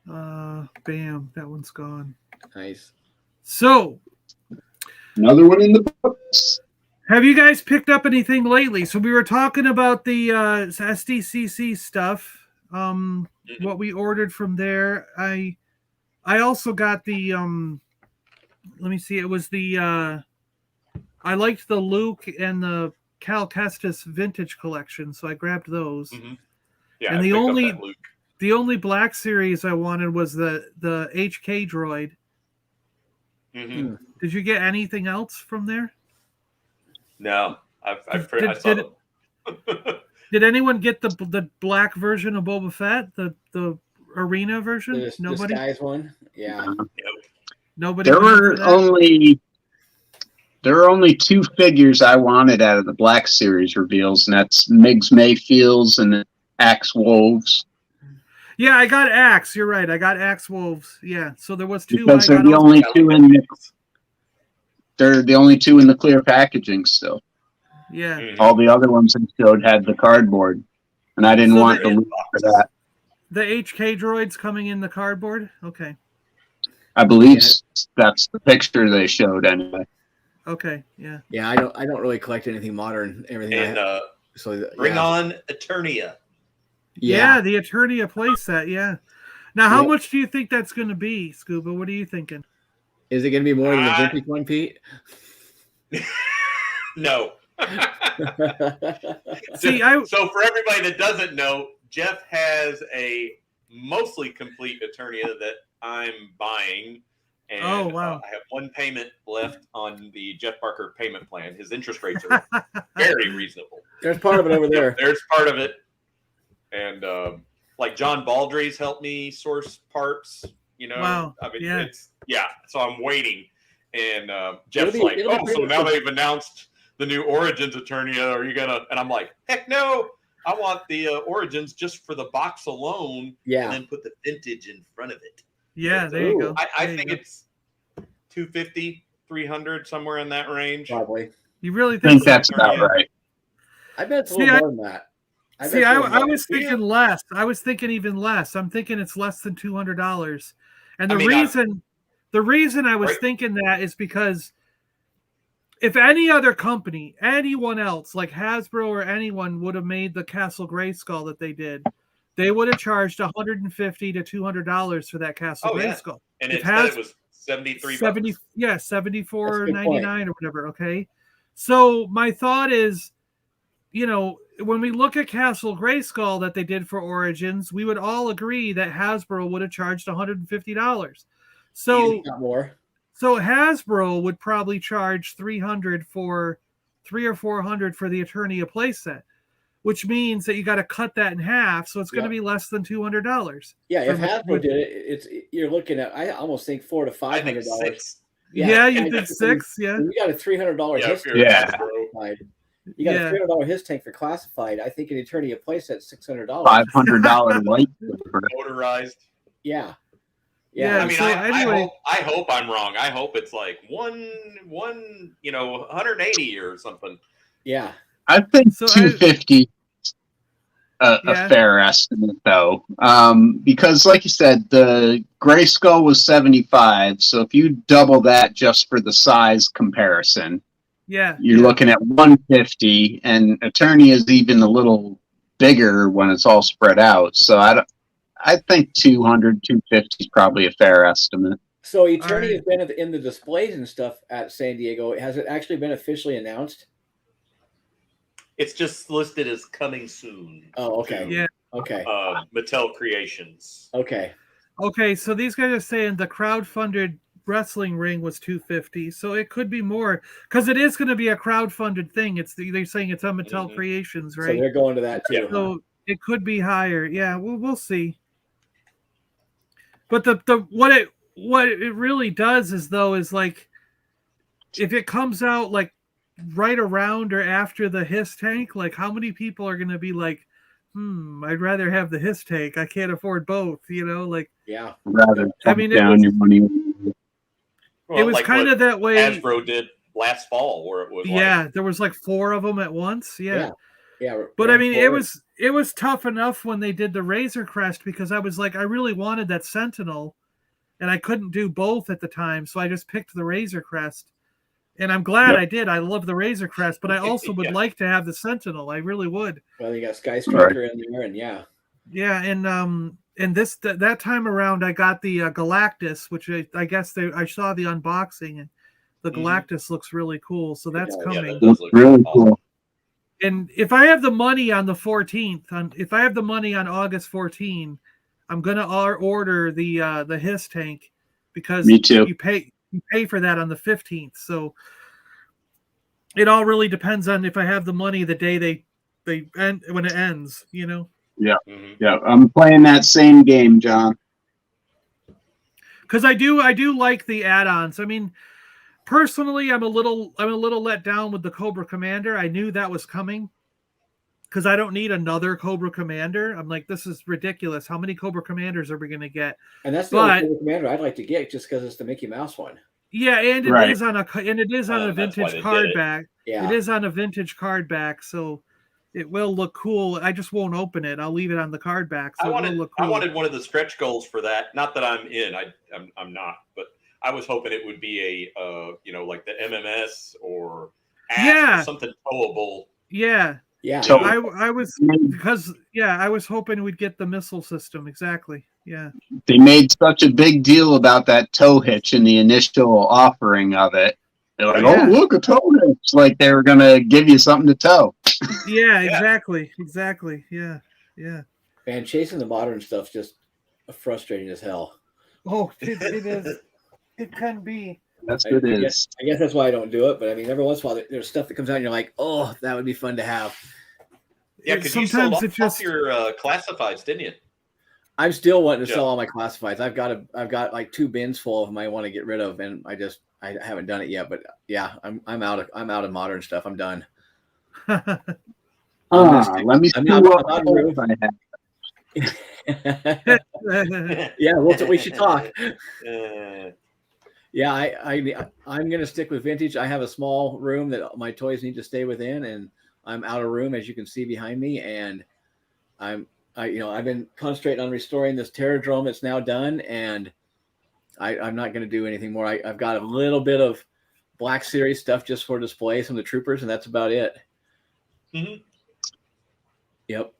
Bam. That one's gone. Nice. So, Another one in the books. have you guys picked up anything lately? So we were talking about the SDCC stuff. What we ordered from there. I also got the let me see. It was the I liked the Luke and the Cal Kestis vintage collection, so I grabbed those. Mm-hmm. Yeah, And I the picked up only- that Luke. The only Black Series I wanted was the HK droid. Mm-hmm. Did you get anything else from there? No, I Did- saw did- them. Did anyone get the black version of Boba Fett, the arena version? The Nobody. disguise one. Yeah. Nobody. There went in were for that? only two figures I wanted out of the Black Series reveals, and that's Migs Mayfields and Axe Wolves. Yeah, I got Axe. You're right. I got Axe Wolves. Yeah. So there was two. Because I they're got the also- only two in the, they're the only two in the clear packaging still. Yeah. Mhm. All the other ones they showed had the cardboard, and I didn't So want the- the loot for that. The HK droids coming in the cardboard. Okay. I believe that's the picture they showed anyway. Okay. Yeah. Yeah. I don't really collect anything modern. Everything. And So bring yeah. on Eternia. Yeah. The Eternia playset. Yeah. Now, how Yep. much do you think that's going to be, Scuba? What are you thinking? Is it going to be more than the I- vintage one, Pete? No. See, So for everybody that doesn't know, Jeff has a mostly complete Eternia that I'm buying. And Oh, wow. I have one payment left on the Jeff Parker payment plan. His interest rates are very reasonable. There's part of it over there. There's part of it. And like John Baldry's helped me source parts, you know. Wow. I mean, Yeah. so I'm waiting. And Jeff's It'll be- like, it'll be oh, so pretty now good. they've announced the new Origins Eternia. Are you gonna? And I'm like, heck no. I want the Origins just for the box alone, and Yeah. then put the vintage in front of it. Yeah. There you Ooh. go. I There you think go. it's 250, 300, somewhere in that range. Probably. You really I think think so? that's about right. I bet it's a See, little more than that. bet See, it's a I little more. was thinking less. I was thinking even less. I'm thinking it's less than $200. And the I mean, reason I was Right. thinking that is because if any other company, anyone else like Hasbro or anyone would have made the Castle Grayskull that they did, they would have charged $150 to $200 for that Castle Oh, yeah. Grayskull. And It instead has it was 73 70 bucks. yeah, That's a good $74.99 or whatever. Okay. So my thought is, you know, when we look at Castle Grayskull that they did for Origins, we would all agree that Hasbro would have charged $150. So Not more. so Hasbro would probably charge $300 for $300 or $400 for the Eternia playset, which means that you got to cut that in half. So it's going to be less than $200. Yeah, if From- Hasbro did it, you're looking at. I almost think $400 to I think $500. six. Yeah, you I think think 6? Yeah. You got a $300 Yeah, his if tank you're Yeah. Hasbro, classified. You got Yeah. a $300 his tank for classified. I think an Eternia playset $600. $500 lightsaber. motorized. Yeah. Yeah, I mean, so I anyway- hope I'm wrong. I hope it's like one, 180 or something. Yeah. I think So 250 Yeah. a fair estimate though, because like you said, the Grayskull was 75. So if you double that just for the size comparison, Yeah. you're looking at 150, and Eternia is even a little bigger when it's all spread out. So I think 200, 250 is probably a fair estimate. So Eternia right. has been in the displays and stuff at San Diego. Has it actually been officially announced? It's just listed as coming soon. Oh, okay. Yeah. Okay. Mattel Creations. Okay. Okay, so these guys are saying the crowd-funded wrestling ring was $250, so it could be more because it is going to be a crowd-funded thing. They're saying it's on Mattel Mhm. Creations, So right? they're going to that too. Yeah. huh? So it could be higher. Yeah, we'll see. But what it really does is like if it comes out like right around or after the Hiss tank. Like, how many people are going to be like, I'd rather have the Hiss tank. I can't afford both, like. Yeah. Rather I mean, down your money. It was kind of that way. Hasbro did last fall, where it was there was like 4 of them at once. Yeah. But yeah, I mean, it was tough enough when they did the Razor Crest, because I was like, I really wanted that Sentinel, and I couldn't do both at the time, so I just picked the Razor Crest, and I'm glad I did. I love the Razor Crest, but I also would like to have the Sentinel. I really would. Well, you got Sky Striker in there, and yeah, and this that time around, I got the Galactus, which I guess I saw the unboxing, and the Galactus looks really cool. So that's coming. That's really cool. And if I have the money on the 14th, if I have the money on August 14, I'm gonna order the Hiss tank, because Me too. You pay for that on the 15th. So it all really depends on if I have the money the day they end, when it ends. Yeah, yeah. I'm playing that same game, John. Because I do like the add-ons. I mean, personally, I'm a little let down with the Cobra Commander. I knew that was coming, because I don't need another Cobra Commander. I'm like, this is ridiculous. How many Cobra Commanders are we going to get? And that's the only Cobra Commander I'd like to get, just because it's the Mickey Mouse one. Yeah, and it is on a vintage card back. Yeah. It is on a vintage card back, so it will look cool. I just won't open it. I'll leave it on the card back. So it will look cool. I wanted one of the stretch goals for that. Not that I'm in. I'm not, but I was hoping it would be a like the MMS or or something towable. Yeah. Yeah. So I was I was hoping we'd get the missile system. Exactly. Yeah. They made such a big deal about that tow hitch in the initial offering of it. They're like, oh, look, a tow hitch. Like they were going to give you something to tow. Yeah, exactly. Yeah. Man, chasing the modern stuff's just frustrating as hell. Oh, it is. It can be. That's what it is. I guess that's why I don't do it. But I mean, every once in a while, there's stuff that comes out and you're like, oh, that would be fun to have. Yeah, because you sold off your classifieds, didn't you? I'm still wanting to sell all my classifieds. I've got like 2 bins full of them I want to get rid of, and I haven't done it yet. But yeah, I'm out of modern stuff. I'm done. Let me see what I have. Yeah, we should talk. Yeah, I'm gonna stick with vintage. I have a small room that my toys need to stay within, and I'm out of room, as you can see behind me. And I've been concentrating on restoring this Terradrome. It's now done, and I'm not gonna do anything more. I've got a little bit of Black Series stuff just for display, some of the troopers, and that's about it. Mm-hmm. Yep.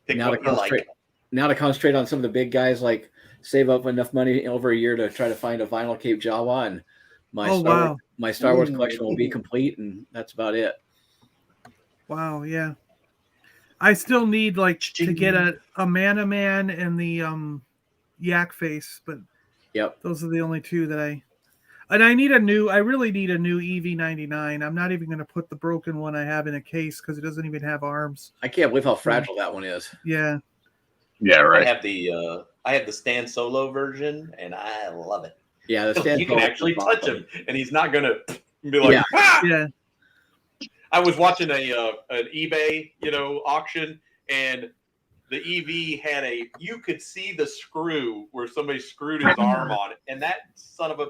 Now to concentrate on some of the big guys, like save up enough money over a year to try to find a vinyl Cape Jawa, and my Star Wars collection will be complete, and that's about it. Wow, yeah. I still need to get a Man and the Yak Face, but those are the only 2 that I really need a new EV99. I'm not even going to put the broken one I have in a case, because it doesn't even have arms. I can't believe how fragile that one is. Yeah. Yeah, right. I have the Stan Solo version, and I love it. Yeah, the Stan you can actually touch him, and he's not going to be like, Yeah. I was watching an eBay, auction, and the EV had you could see the screw where somebody screwed his arm on it, and that son of a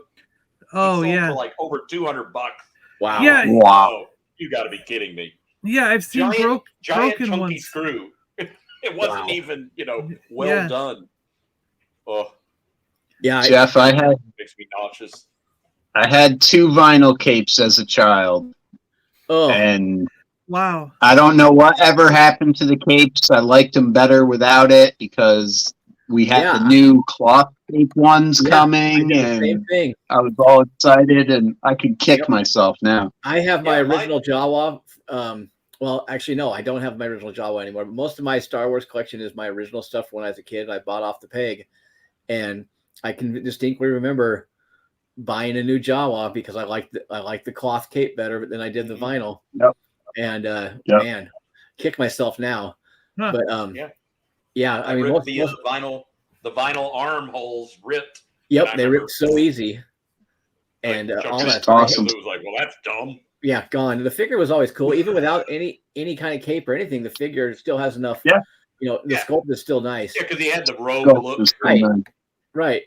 sold for like over $200. Wow. Yeah. Wow. Oh, you got to be kidding me. Yeah, I've seen giant broken chunky ones. screw. It wasn't even, well done. Oh. Yeah, Jeff, makes me nauseous. I had 2 vinyl capes as a child. Oh. And wow. I don't know what ever happened to the capes. I liked them better without it, because we had the new cloth cape ones coming, and same thing. I was all excited, and I could kick myself now. I have my original Jawa. Well, actually, no, I don't have my original Jawa anymore. But most of my Star Wars collection is my original stuff when I was a kid. I bought off the peg, and I can distinctly remember buying a new Jawa because I liked the cloth cape better than I did the vinyl. Yep. And man, kick myself now. Huh. But I mean, the vinyl armholes ripped. Yep, they ripped so easy. And all that. Awesome. It was like, well, that's dumb. Yeah, gone. The figure was always cool, even without any kind of cape or anything. The figure still has enough. Yeah. The Yeah. sculpt is still nice. Yeah, because he had the robe Sculpt look. is so Right. nice. Right.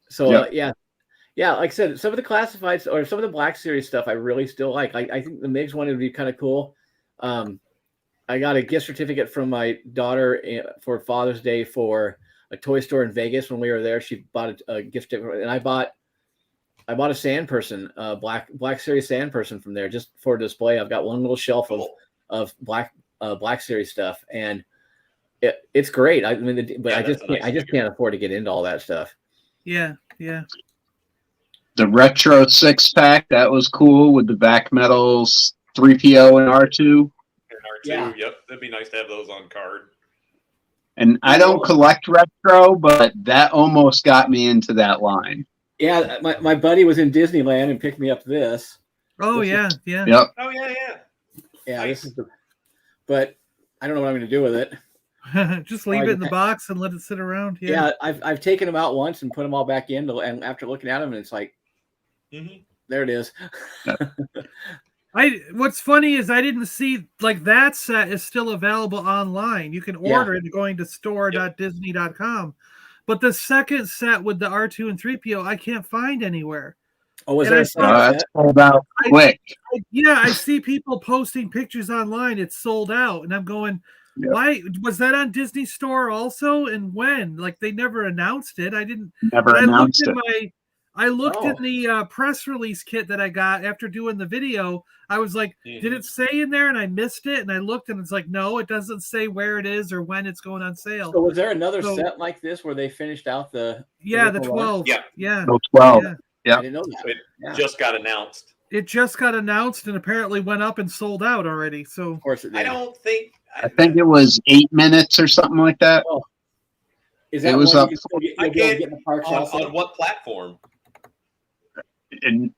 So Yep. yeah. Like I said, some of the classifieds or some of the Black Series stuff I really still like. I think the MiGs one would be kind of cool. I got a gift certificate from my daughter for Father's Day for a toy store in Vegas when we were there. She bought a gift certificate, and I bought a sand person, Black Series sand person from there just for display. I've got one little shelf of Black Series stuff, and it's great. I mean, but I just can't afford to get into all that stuff. Yeah. The retro 6-pack, that was cool with the back metals 3PO and R2. And R2, Yeah. Yep, that'd be nice to have those on card. And I don't collect retro, but that almost got me into that line. Yeah, my buddy was in Disneyland and picked me up this. Oh, This yeah. Yep. Oh yeah. Yeah, Nice. this is but I don't know what I'm going to do with it. Just leave it in the box and let it sit around. Yeah, I've taken them out once and put them all back in, and after looking at them, it's like, there it is. What's funny is I didn't see like that set is still available online. You can order it going to store.disney.com. But the second set with the R2 and 3PO, I can't find anywhere. Oh, was And there That's sold out quick. I see people posting pictures online. It's sold out. And I'm going, why was that on Disney Store also? And when? Like they never announced it. I didn't. Never announced it. I looked in the press release kit that I got after doing the video. I was like, did it say in there? And I missed it. And I looked and it's like, no, it doesn't say where it is or when it's going on sale. So was there another set like this where they finished out the 12. Yeah. No 12. Yeah. I didn't know that. It just got announced. It just got announced and apparently went up and sold out already. So Of course it did. I think it was 8 minutes or something like that. Oh. Is that it was one up. you'll be able to get in the parks also? On what platform?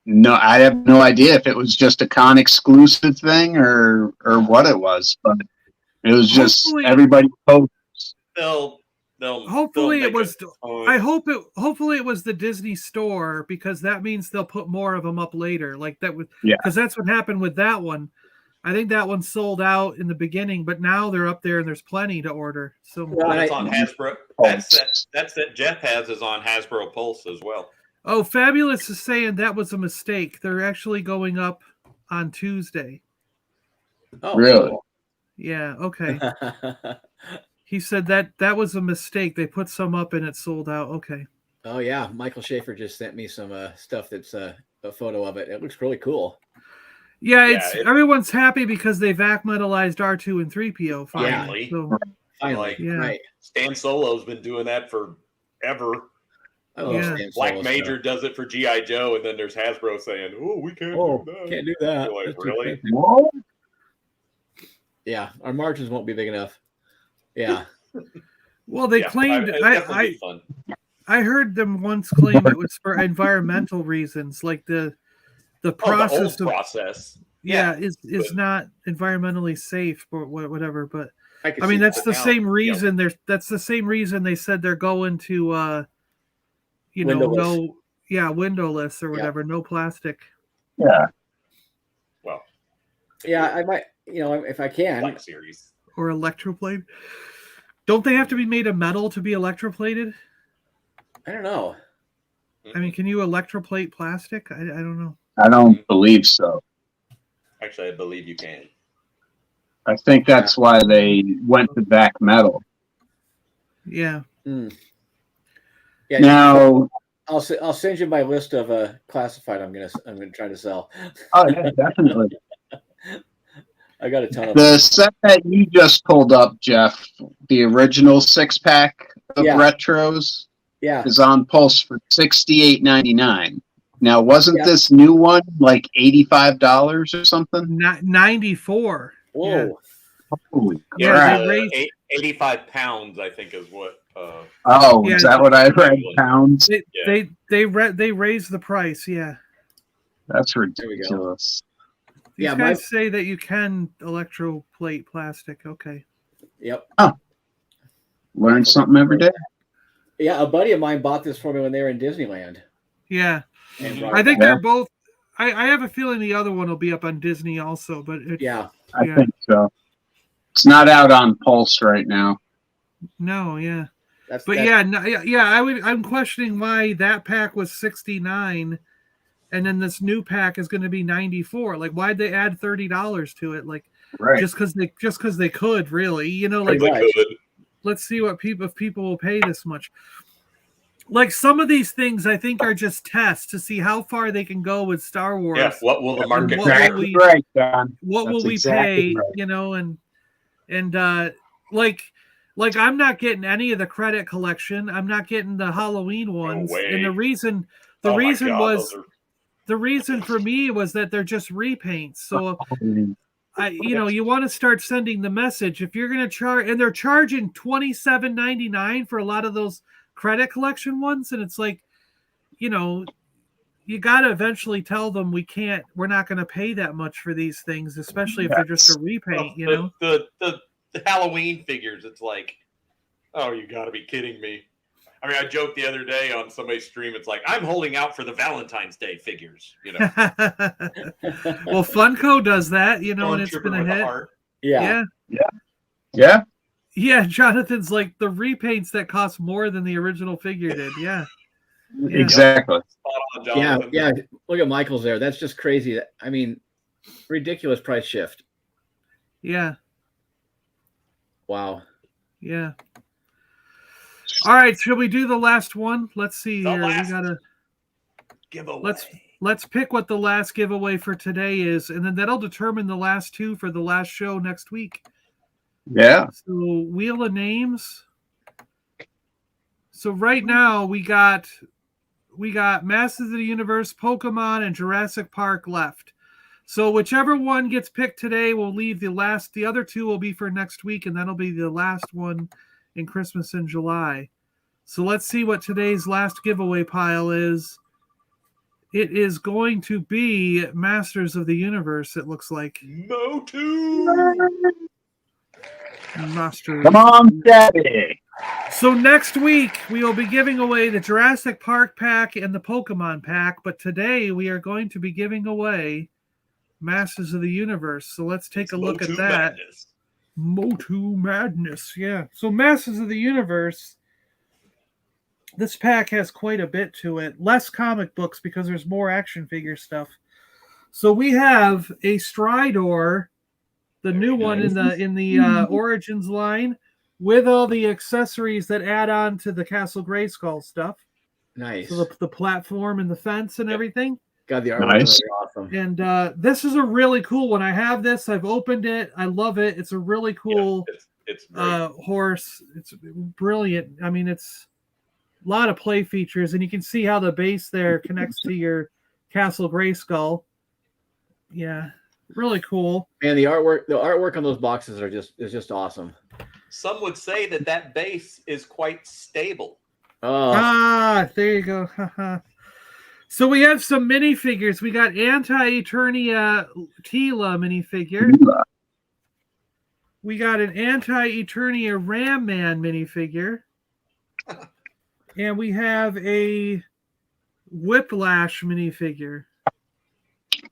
No, I have no idea if it was just a con exclusive thing or what it was, but it was just everybody posts. Hopefully it was. Hopefully it was the Disney Store because that means they'll put more of them up later. Like that was because that's what happened with that one. I think that one sold out in the beginning, but now they're up there and there's plenty to order. So it's on Hasbro. That's that Jeff has is on Hasbro Pulse as well. Oh, Fabulous is saying that was a mistake. They're actually going up on Tuesday. Oh, really? Cool. Yeah. Okay. He said that was a mistake. They put some up and it sold out. Okay. Oh yeah, Michael Schaefer just sent me some stuff that's a photo of it. It looks really cool. Yeah, everyone's happy because they vac metalized R2 and 3PO finally. Finally. Right. Stan Solo's been doing that forever. I love Stan Black Solo Major stuff. does it for G.I. Joe, and then there's Hasbro saying, "Oh, we can't do that." Can't do that. You're like, really? What? Yeah, our margins won't be big enough. Yeah. Well, they claimed I heard them once claim it was for environmental reasons, like the process is not environmentally safe or whatever. But I mean that's the same reason. That's the same reason they said they're going to windowless. Windowless or whatever, no plastic. Yeah. Well. Yeah, I might. If I can. Black Series or electroplate. Don't they have to be made of metal to be electroplated? I don't know. I mean, can you electroplate plastic? I don't know. I don't believe so. Actually, I believe you can. I think that's why they went to back metal. Yeah. Mm. Yeah. Now I'll send you my list of classified I'm gonna try to sell. Oh yeah, definitely. I got a ton of the set that you just pulled up, Jeff, the original 6-pack of retros, is on Pulse for $68.99. Now, wasn't this new one like $85 or something? 94. Whoa! Yeah. Holy crap! 85 pounds, I think, is what. Is that what I read? Pounds. They raised the price. Yeah. That's ridiculous. These guys say that you can electroplate plastic. Okay. Yep. Oh. Learn something every day. Yeah, a buddy of mine bought this for me when they were in Disneyland. Yeah. I think they're both. I have a feeling the other one will be up on Disney also, but Yeah. I think so. It's not out on Pulse right now. No, yeah. That's I'm questioning why that pack was 69 and then this new pack is going to be 94. Like, why'd they add $30 to it? Like, Right. just because they could, really, you know, like, Pretty much. let's see what people will pay this much. Like, some of these things I think are just tests to see how far they can go with Star Wars. Yeah, what will the market Exactly right, John. What will That's we exactly pay? right. You know, and like I'm not getting any of the credit collection. I'm not getting the Halloween ones. way. And the reason Oh my reason God, was those are- the reason for me was that they're just repaints. So you want to start sending the message if you're going to charge, and they're charging $27.99 for a lot of those credit collection ones, and it's like, you know, you got to eventually tell them we're not going to pay that much for these things, especially if they're just a repaint, you know. The Halloween figures, it's like, oh, you got to be kidding me. I mean, I joked the other day on somebody's stream. It's like, I'm holding out for the Valentine's Day figures, you know. Well, Funko does that, you know, and it's been a Stormtrooper with hit. heart. Yeah. Yeah. Jonathan's like, the repaints that cost more than the original figure did. Yeah. Exactly. Spot on, Jonathan. Yeah. Look at Michael's there. That's just crazy. I mean, ridiculous price shift. Yeah. Wow. Yeah. All right, shall we do the last one? Let's see The here. last We gotta giveaway. let's pick what the last giveaway for today is, and then that'll determine the last two for the last show next week. Yeah. So Wheel of Names. So right now we got Masters of the Universe, Pokemon, and Jurassic Park left. So whichever one gets picked today will leave the other two will be for next week, and that'll be the last one in Christmas in July. So let's see what today's last giveaway pile is. It is going to be Masters of the Universe, it looks like. Motu. Masters. Come on, Daddy. So next week, we will be giving away the Jurassic Park pack and the Pokemon pack, but today we are going to be giving away Masters of the Universe. So let's take a look at Motu that. Madness. Motu Madness, yeah. So Masters of the Universe, this pack has quite a bit to it. Less comic books because there's more action figure stuff. So we have a Stridor, the new one in the Origins line, with all the accessories that add on to the Castle Grayskull stuff. Nice. So the platform and the fence and everything. God, the artwork Nice. is awesome. And this is a really cool one. I have this. I've opened it. I love it. It's a really cool It's great. horse. It's brilliant. I mean, it's a lot of play features, and you can see how the base there connects to your Castle Grayskull. Yeah, really cool. Man, the artwork on those boxes is just awesome. Some would say that base is quite stable. Oh, There you go. So we have some minifigures. We got Anti-Eternia Tila minifigure. We got an Anti-Eternia Ram Man minifigure. And we have a Whiplash minifigure.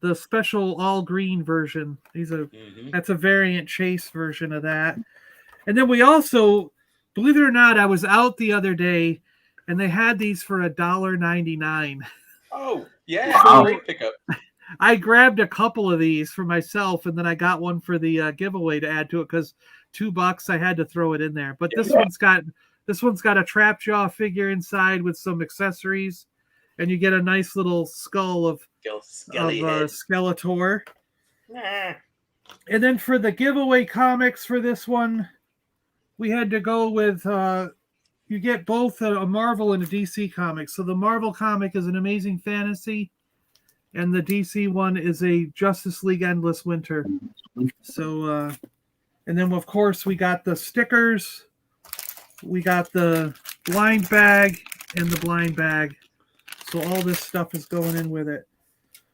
The special all green version. That's a variant chase version of that. And then we also, believe it or not, I was out the other day and they had these for $1.99. Oh, yeah. Wow. Great pickup. I grabbed a couple of these for myself, and then I got one for the giveaway to add to it because $2 I had to throw it in there. But this one's got a Trapjaw figure inside with some accessories, and you get a nice little skull of Skeletor. Nah. And then for the giveaway comics for this one, we had to go with you get both a Marvel and a DC comic. So the Marvel comic is an Amazing Fantasy, and the DC one is a Justice League Endless Winter. So, and then of course we got the stickers, we got the blind bag and the blind bag. So all this stuff is going in with it.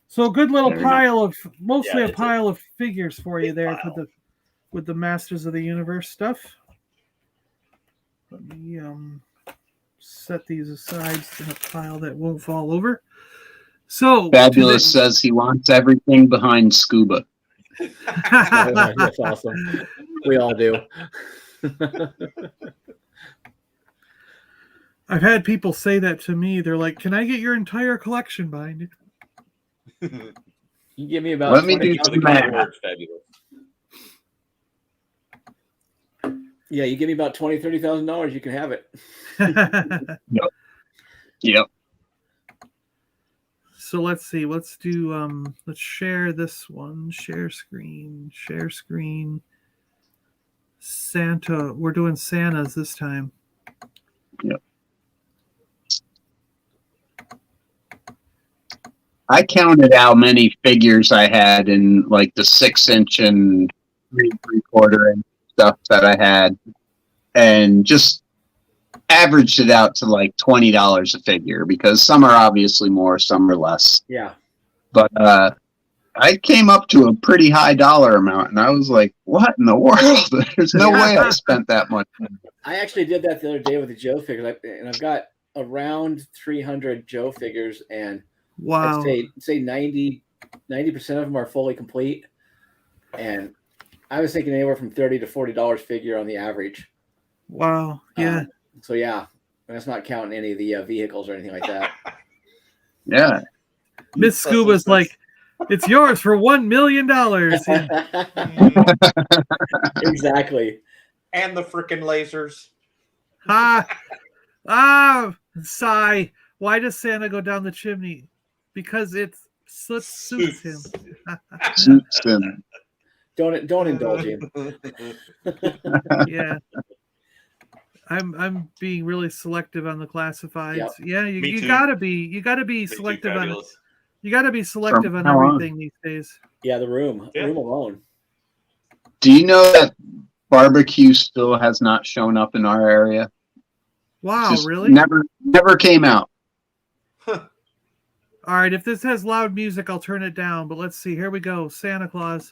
So a good little pile of, mostly a pile of figures for you there with the Masters of the Universe stuff. Let me set these aside in a pile that won't fall over. So Fabulous says he wants everything behind Scuba. That's awesome. We all do. I've had people say that to me. They're like, "Can I get your entire collection behind it?" You give me about. Let me do The some kind math. words, Fabulous. Yeah, you give me about $20,000-$30,000, you can have it. Yep. So let's see. Let's do. Let's share this one. Share screen. Share screen. Santa. We're doing Santas this time. Yep. I counted how many figures I had in like the 6-inch and 3/4 inch stuff that I had, and just averaged it out to like $20 a figure because some are obviously more, some are less. Yeah. But I came up to a pretty high dollar amount, and I was like, "What in the world? There's no way I spent that much." I actually did that the other day with the Joe figures, and I've got around 300 Joe figures, and Wow. I'd say 90% of them are fully complete, and I was thinking anywhere from $30 to $40 figure on the average. Wow. Yeah. So yeah, and that's not counting any of the vehicles or anything like that. Yeah. Miss Scuba's like, it's yours for $1 million. Exactly. And the frickin' lasers. Sigh. Why does Santa go down the chimney? Because it suits him. Suits him. Don't indulge him. Yeah. I'm being really selective on the classifieds. Yep. Yeah, Me you too. gotta be Me too, selective on Fabulous. you gotta be selective on From now on. everything these days. Yeah, the room Yeah. alone. Do you know that barbecue still has not shown up in our area? Wow, Just really? Never came out. All right, if this has loud music, I'll turn it down. But let's see. Here we go. Santa Claus. Is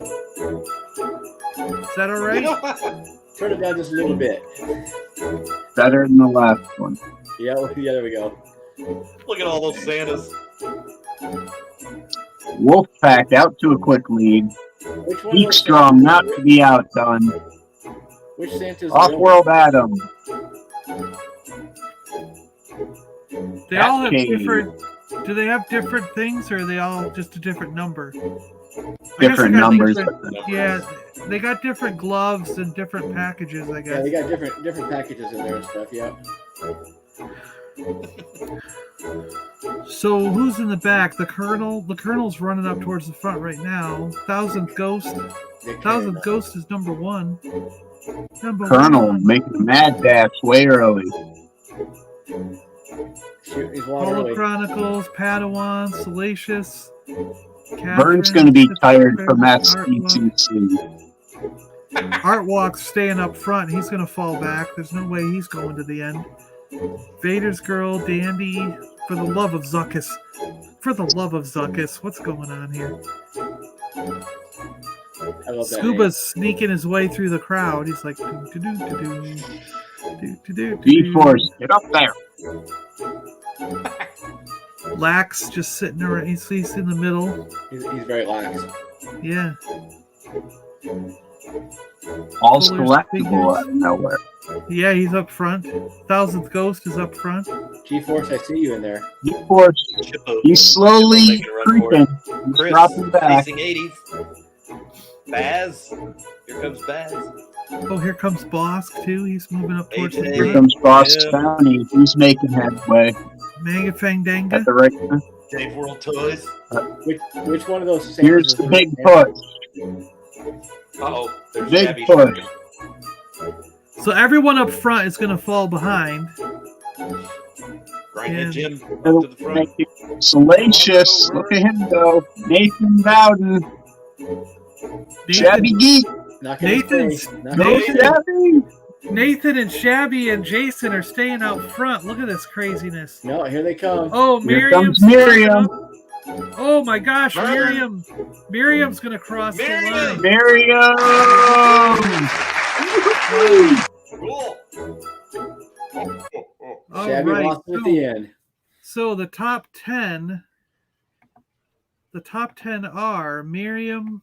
that all right? Turn it down just a little bit. Better than the last one. Yeah, there we go. Look at all those Santas. Wolfpack out to a quick lead. Which one? Geek Strong not to be outdone. Which Santa's Off-World Adam. They all have Batcave. different. Do they have different things, or are they all just a different number? I guess Different they got numbers. Yeah, they got different gloves and different packages. I Yeah, guess. they got different packages in there and stuff. Yeah. So who's in the back? The Colonel. The Colonel's running up towards the front right now. Thousandth Ghost. Thousandth Ghost is number one. Colonel one. making a mad dash way early. Shoot, he's walking Holo early. Chronicles, Padawan, Salacious. Vern's going to be tired from SCTC. Artwalk's staying up front. He's going to fall back. There's no way he's going to the end. Vader's Girl, Dandy. For the love of Zuckus. For the love of Zuckus. What's going on here? I love that Scuba's sneaking his way through the crowd. He's like, do-do-do-do-do. Do-do-do-do. GForce, get up there. Lax just sitting around. He's in the middle. name. He's very lax. Yeah. All Fuller's collectible out of figures. nowhere. Yeah, he's up front. Thousandth Ghost is up front. GForce, I see you in there. GForce, he's slowly creeping. He's Chris, dropping back. facing 80s. Baz. Here comes Baz. Oh, here comes Bosk, too. He's moving up towards the Hey, Here front. comes Boss Yeah. County. He's making headway Manga Fang at Danga. the right time. Dave World Toys. Which one of those? Santas Here's is the in big there? push. Uh-oh. There's Big Shabby push. Shabby. So everyone up front is going to fall behind. Grindhead Yeah. Jim up to the front. Salacious. Look at him go. Nathan Bowden. Shabby Geek. Not gonna Nathan's- stay. Not No gonna Nathan- Shabby. Nathan and Shabby and Jason are staying out front. Look at this craziness. No, here they come. Oh, Here Miriam's comes Miriam. crossing up. Oh my gosh, Miriam. Miriam's going to cross Miriam. the line. Miriam. Cool. All Shabby right. lost it at the end. So the top 10 the top 10 are Miriam.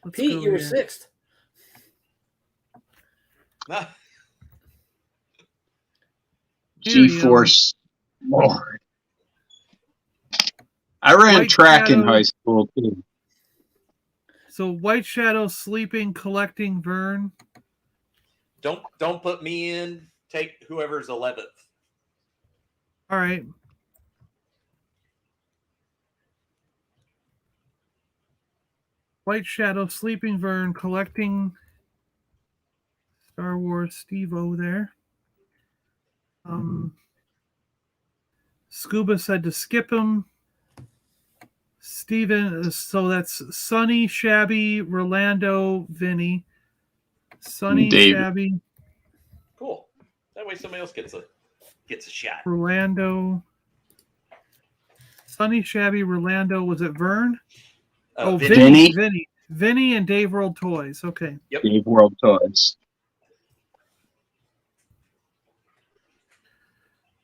Let's Pete, go you were here. sixth. Miriam. GForce. Lord. I ran White track in Shadow. high school too. So White Shadow, Sleeping, Collecting, Vern. Don't put me in. Take whoever's 11th. All right. White Shadow, Sleeping Vern, Collecting, Star Wars, Steve-O there. Scuba said to skip him. Steven, so that's Sonny, Shabby, Rolando, Vinny. Sonny, David. Shabby, Cool. That way somebody else gets a shot. Rolando. Sonny, Shabby, Rolando. Was it Vern? Vinny. Vinny and Dave World Toys. Okay. Yep. Dave World Toys.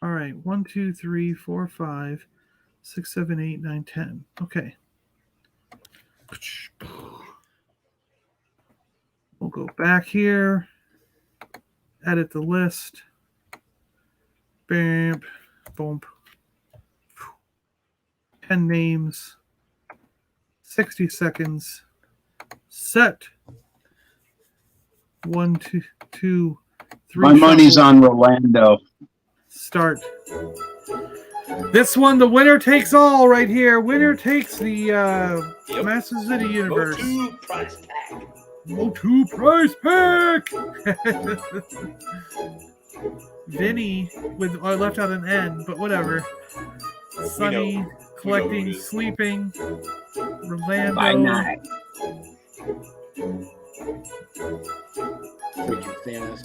All right. 1, 2, 3, 4, 5, 6, 7, 8, 9, 10. Okay. We'll go back here. Edit the list. Bam. Boom. 10 names. 60 seconds. Set. 1, 2, 2, 3. My money's shuffle. on Rolando. Start. This one, the winner takes all right here. Winner takes the Masters of the Universe. Motu prize pack. Motu prize pack. Vinny with I left out an N, but whatever. Sunny, Collecting, Sleeping, Rolando. By night. Freaking Santas.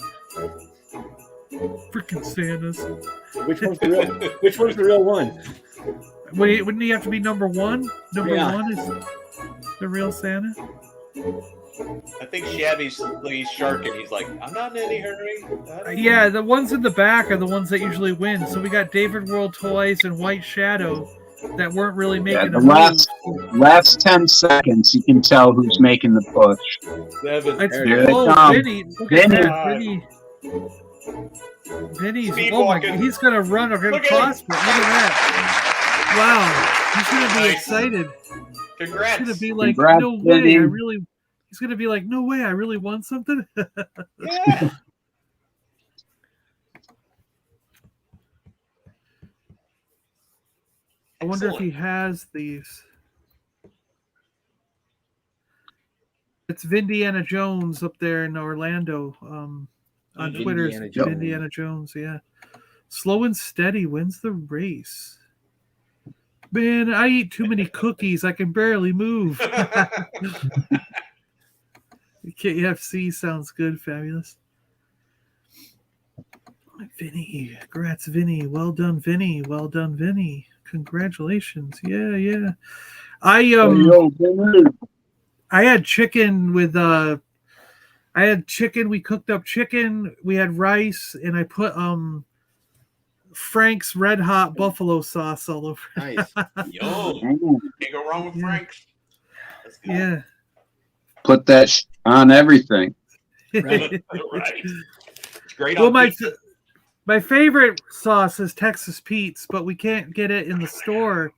Freaking Santas. Which one's the real one? Wait, wouldn't he have to be number one? Number Yeah. one is the real Santa. I think Shabby's he's sharking. He's like, I'm not in any hurry. Yeah, the ones in the back are the ones that usually win. So we got David World Toys and White Shadow that weren't really Yeah, making the a move. last 10 seconds, you can tell who's making the push. It's, Here they oh, come. Vinny. Look at Vinny. that. Vinny's, Speed oh my walking. god, he's going to run or going to Look at him. cross it. Look at that. Wow. He's going to be Nice. excited. He's Congrats. going to be like, Congrats, no way, Vinny. he's going to be like, no way, I really won something? Yeah. I wonder if Excellent. he has these. It's Vindiana Jones up there in Orlando. On Twitter, Indiana Jones. Indiana Jones, yeah. Slow and steady wins the race. Man, I eat too many cookies. I can barely move. KFC sounds good. Fabulous. Vinny. Congrats, Vinny. Well done, Vinny. Well done, Vinny. Congratulations. Yeah, yeah. I had chicken with we cooked up chicken, we had rice, and I put Frank's Red Hot Buffalo sauce all over. Nice. Yo, Ooh, can't go wrong with Yeah. Frank's. That's good. Yeah. put that on everything. Right. Right. It's great Well, on my favorite sauce is Texas Pete's, but we can't get it in the store.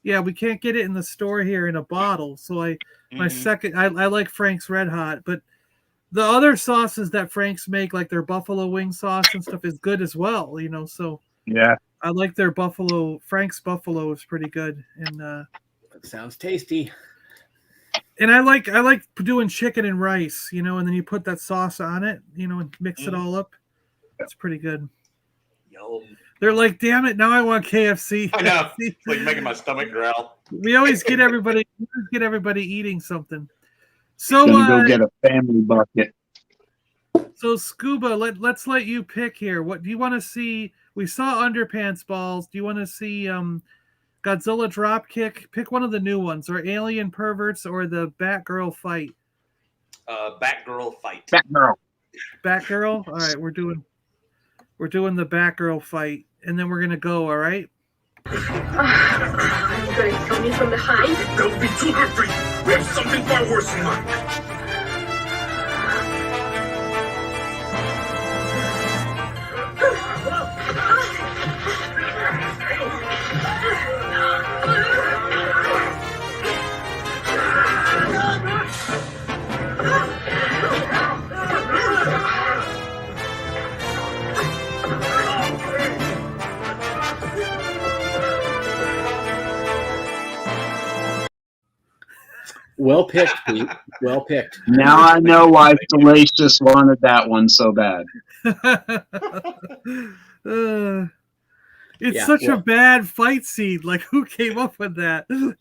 Yeah, we can't get it in the store here in a bottle. So my second, I like Frank's Red Hot, but the other sauces that Frank's make, like their buffalo wing sauce and stuff, is good as well. You know, so Yeah. I like their Frank's buffalo is pretty good, and That sounds tasty. I like doing chicken and rice, you know, and then you put that sauce on it, you know, and mix it all up. It's pretty good. Yum. They're like, damn it, now I want KFC. I know. It's like making my stomach growl. We always get everybody eating something. So Gonna go get a family bucket. so Scuba, let's let you pick here. What do you want to see? We saw Underpants Balls. Do you want to see Godzilla Dropkick? Pick one of the new ones, or Alien Perverts, or the Batgirl Fight. Batgirl fight. Batgirl. Batgirl? All right, we're doing the Batgirl Fight, and then we're gonna go, all right? Are you going to kill me from behind? Don't be too hungry. We have something far worse in mind. Well picked, Pete. Well picked. Now I know why Salacious wanted that one so bad. It's Yeah, such a well- bad fight scene. Like, who came up with that? You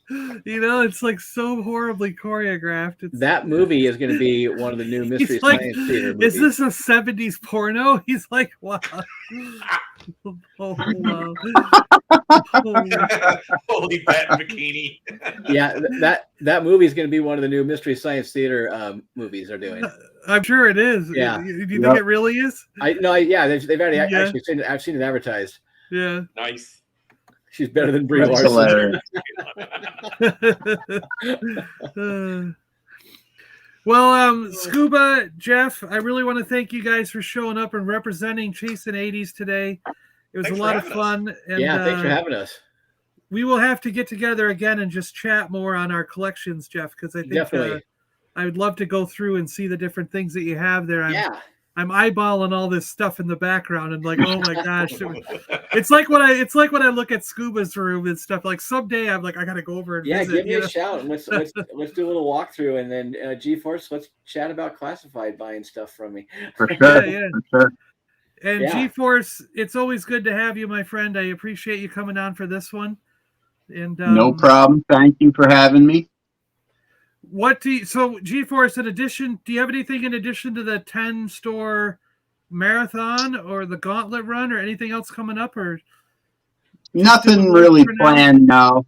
know, it's like so horribly choreographed. It's, That movie is going to be one of the new Mystery he's like, Science Theater movies. is this a 70s porno? He's like, wow. Oh, wow. Holy bat bikini. Yeah, that movie is going to be one of the new Mystery Science Theater movies they're doing. I'm sure it is. Yeah. Do you think it really is? They've already actually seen it. I've seen it advertised. Yeah. Nice. She's better than Brie That's Larson. hilarious. Well, Scuba, Jeff, I really want to thank you guys for showing up and representing Chasing 80s today. It was Thanks a for lot of having us. fun. And, Yeah, thanks for having us. we will have to get together again and just chat more on our collections, Jeff, because I think Definitely. I would love to go through and see the different things that you have there. I'm eyeballing all this stuff in the background and like, oh my gosh. It's like when I look at Scuba's room and stuff, like someday I'm like, I gotta go over and visit, Give me you a know? shout. And let's do a little walkthrough, and then GForce, let's chat about classified buying stuff from me. For sure. Yeah. For sure. And Yeah. GForce, it's always good to have you, my friend. I appreciate you coming on for this one. And No problem. Thank you for having me. So GForce, do you have anything in addition to the 10 store marathon or the gauntlet run or anything else coming up, or Nothing really planned. No.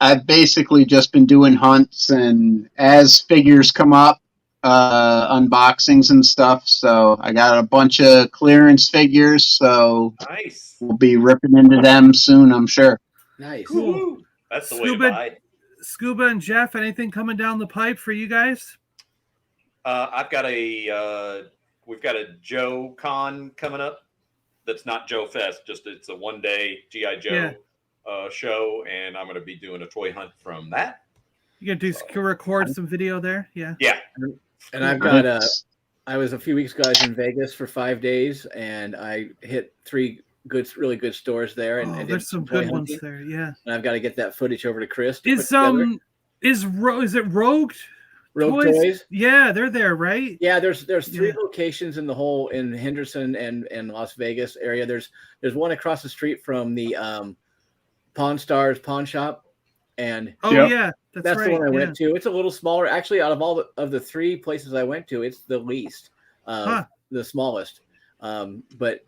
I've basically just been doing hunts, and as figures come up, unboxings and stuff. So I got a bunch of clearance figures, so Nice. we'll be ripping into them soon, I'm sure. Nice. Woo. That's the way to Scuba- buy. Scuba and Jeff, anything coming down the pipe for you guys? I've got we've got a Joe Con coming up. That's not Joe Fest, just it's a 1-day GI Joe show, and I'm going to be doing a toy hunt from that. You gonna record some video there? Yeah. Yeah. And I've got I was a few weeks ago, I was in Vegas for 5 days, and I hit 3 really good stores there. And I did there's some toy good ones hunting. there. Yeah. And I've got to get that footage over to Chris. To Is put together. is it Rogue? Rogue Toys? Yeah, they're there, right? Yeah, there's 3 locations in the whole in Henderson and Las Vegas area. There's one across the street from the Pawn Stars Pawn Shop, and yeah, that's right. the one I went to. It's a little smaller, actually. Out of all of the 3 places I went to, it's the least, the smallest. But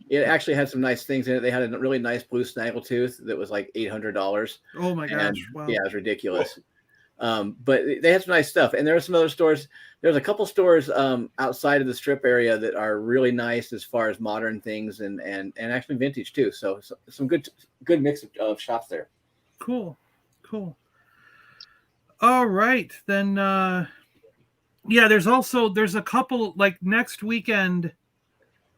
it actually had some nice things in it. They had a really nice blue snaggletooth that was like $800. Oh my gosh! Wow. Yeah, it was ridiculous. But they had some nice stuff, and there are some other stores. There's a couple stores outside of the strip area that are really nice as far as modern things and actually vintage too. So some good mix of shops there. Cool. All right, then. There's a couple, like next weekend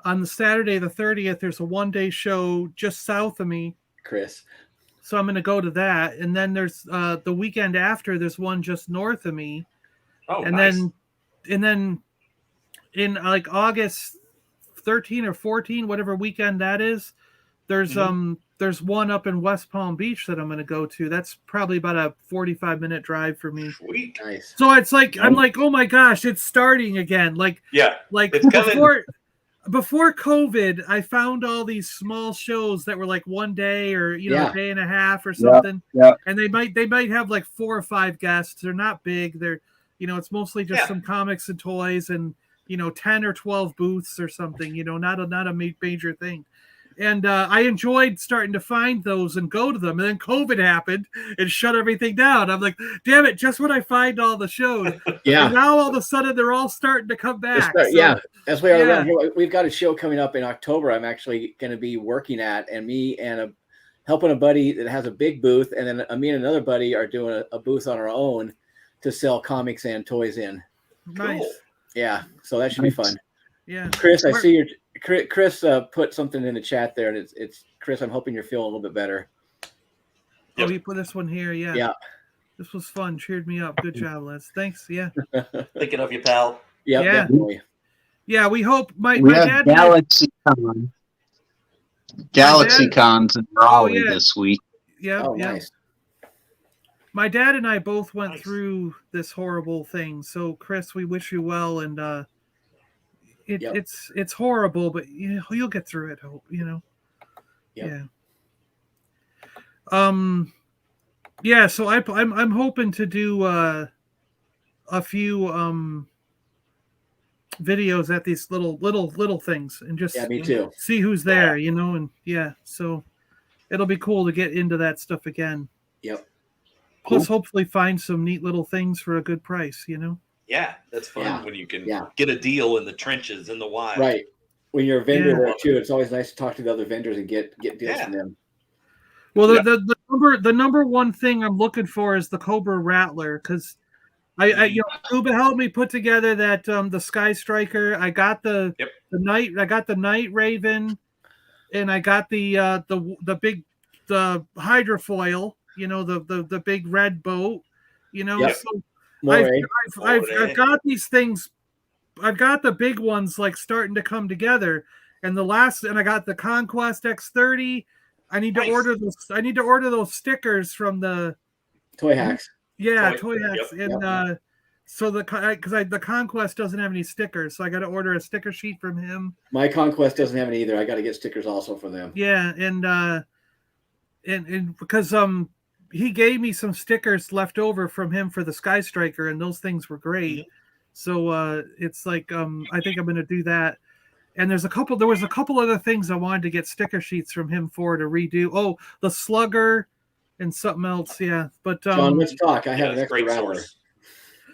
on the Saturday the 30th. There's a 1-day show just south of me, Chris. So I'm going to go to that, and then there's the weekend after. There's one just north of me. Oh, and nice. then in like August 13 or 14, whatever weekend that is, there's one up in West Palm Beach that I'm going to go to. That's probably about a 45-minute drive for me. Sweet. Nice. So it's like I'm like, oh my gosh, it's starting again. Like it's coming. Before COVID, I found all these small shows that were like 1 day or a day and a half or something. Yeah. And they might have like 4 or 5 guests. They're not big. They're it's mostly just some comics and toys and 10 or 12 booths or something. Not a major thing. And I enjoyed starting to find those and go to them. And then COVID happened and shut everything down. I'm like, damn it, just when I find all the shows. Yeah. And now all of a sudden they're all starting to come back. That's why around here. We've got a show coming up in October I'm actually going to be working at. And me and helping a buddy that has a big booth, and then me and another buddy are doing a booth on our own to sell comics and toys in. Nice. Cool. Yeah, so that should be fun. Yeah. Chris, I see Chris put something in the chat there, and it's Chris. I'm hoping you're feeling a little bit better. Oh, you put this one here. Yeah. Yeah. This was fun. Cheered me up. Good job, Les. Thanks. Yeah. Thinking of you, pal. Yep, Yeah. definitely. Yeah. We hope my We have dad. GalaxyCon. GalaxyCon's in Raleigh yeah. this week. Yeah. Oh, yeah. nice. My dad and I both went Nice. through this horrible thing. So, Chris, we wish you well, and it's horrible, but you'll get through it. You know. Yep. Yeah. Yeah. So I'm hoping to do a few videos at these little things and just Yeah, me too. see who's there, and so it'll be cool to get into that stuff again. Yep. Plus, hopefully find some neat little things for a good price, Yeah, that's fun Yeah. when you can Yeah. get a deal in the trenches in the wild. Right. When you're a vendor Yeah. there too, it's always nice to talk to the other vendors and get deals Yeah. from them. Well, Yeah. the number one thing I'm looking for is the Cobra Rattler, because I Scuba helped me put together that the Sky Striker. I got the Night Raven, and I got the big hydrofoil. The big red boat. Yep. So Moray. I've got these things. I've got the big ones like starting to come together, and I got the Conquest X30. I need to Nice. order those. I need to order those stickers from the Toy Hacks. Toy Hacks, Yep. and so the Conquest doesn't have any stickers, so I got to order a sticker sheet from him. My Conquest doesn't have any either. I got to get stickers also for them. Yeah, and because he gave me some stickers left over from him for the Sky Striker, and those things were great. Mm-hmm. So it's like I think I'm going to do that. And there was a couple other things I wanted to get sticker sheets from him for to redo. Oh, the Slugger and something else. Yeah, but John, let's talk. I have an that's extra great rattler. source.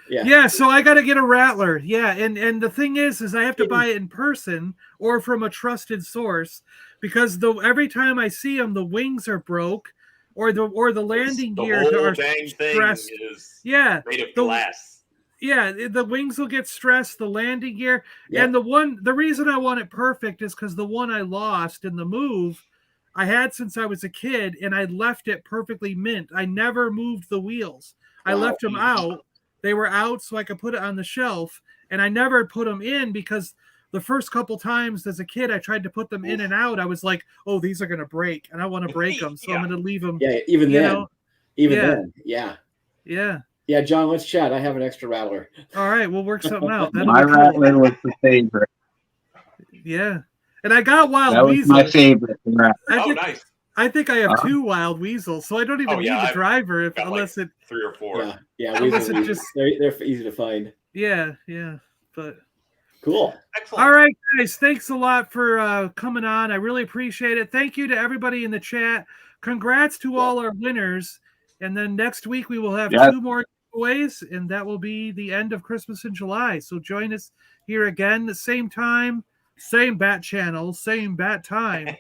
Yeah. so I got to get a Rattler. Yeah, and the thing is I have to buy it in person or from a trusted source, because every time I see them, the wings are broke, or the landing The gear whole are dang thing stressed. is Yeah, made of the- glass. Yeah, the wings will get stressed, the landing gear. Yeah. And the reason I want it perfect is because the one I lost in the move, I had since I was a kid, and I left it perfectly mint. I never moved the wheels. I Wow. left them out. They were out so I could put it on the shelf, and I never put them in because the first couple times as a kid I tried to put them in and out. I was like, oh, these are going to break, and I want to break them, so I'm Yeah. going to leave them. Yeah, even You then. know? Even Yeah. then. Yeah. Yeah. Yeah, John, let's chat. I have an extra rattler. All right, we'll work something out. That'll My be cool. Rattler was the favorite. Yeah. And I got Wild That was Weasel. my favorite. Rattler. Nice. I think I have 2 Wild Weasels, so I don't even Oh, yeah, need the I've driver got, unless it. 3 or 4. Yeah. Yeah. Unless Weasels, it just- they're easy to find. Yeah. But Cool. Excellent. all right, guys, thanks a lot for coming on. I really appreciate it. Thank you to everybody in the chat. Congrats to all our winners. And then next week we will have 2 more giveaways, and that will be the end of Christmas in July. So join us here again, the same time, same bat channel, same bat time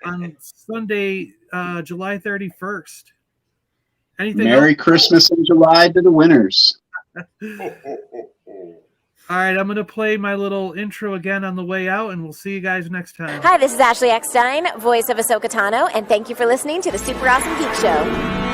on Sunday, July 31st. Anything Merry else? Christmas in July to the winners. All right, I'm going to play my little intro again on the way out, and we'll see you guys next time. Hi, this is Ashley Eckstein, voice of Ahsoka Tano, and thank you for listening to the Super Awesome Geek Show.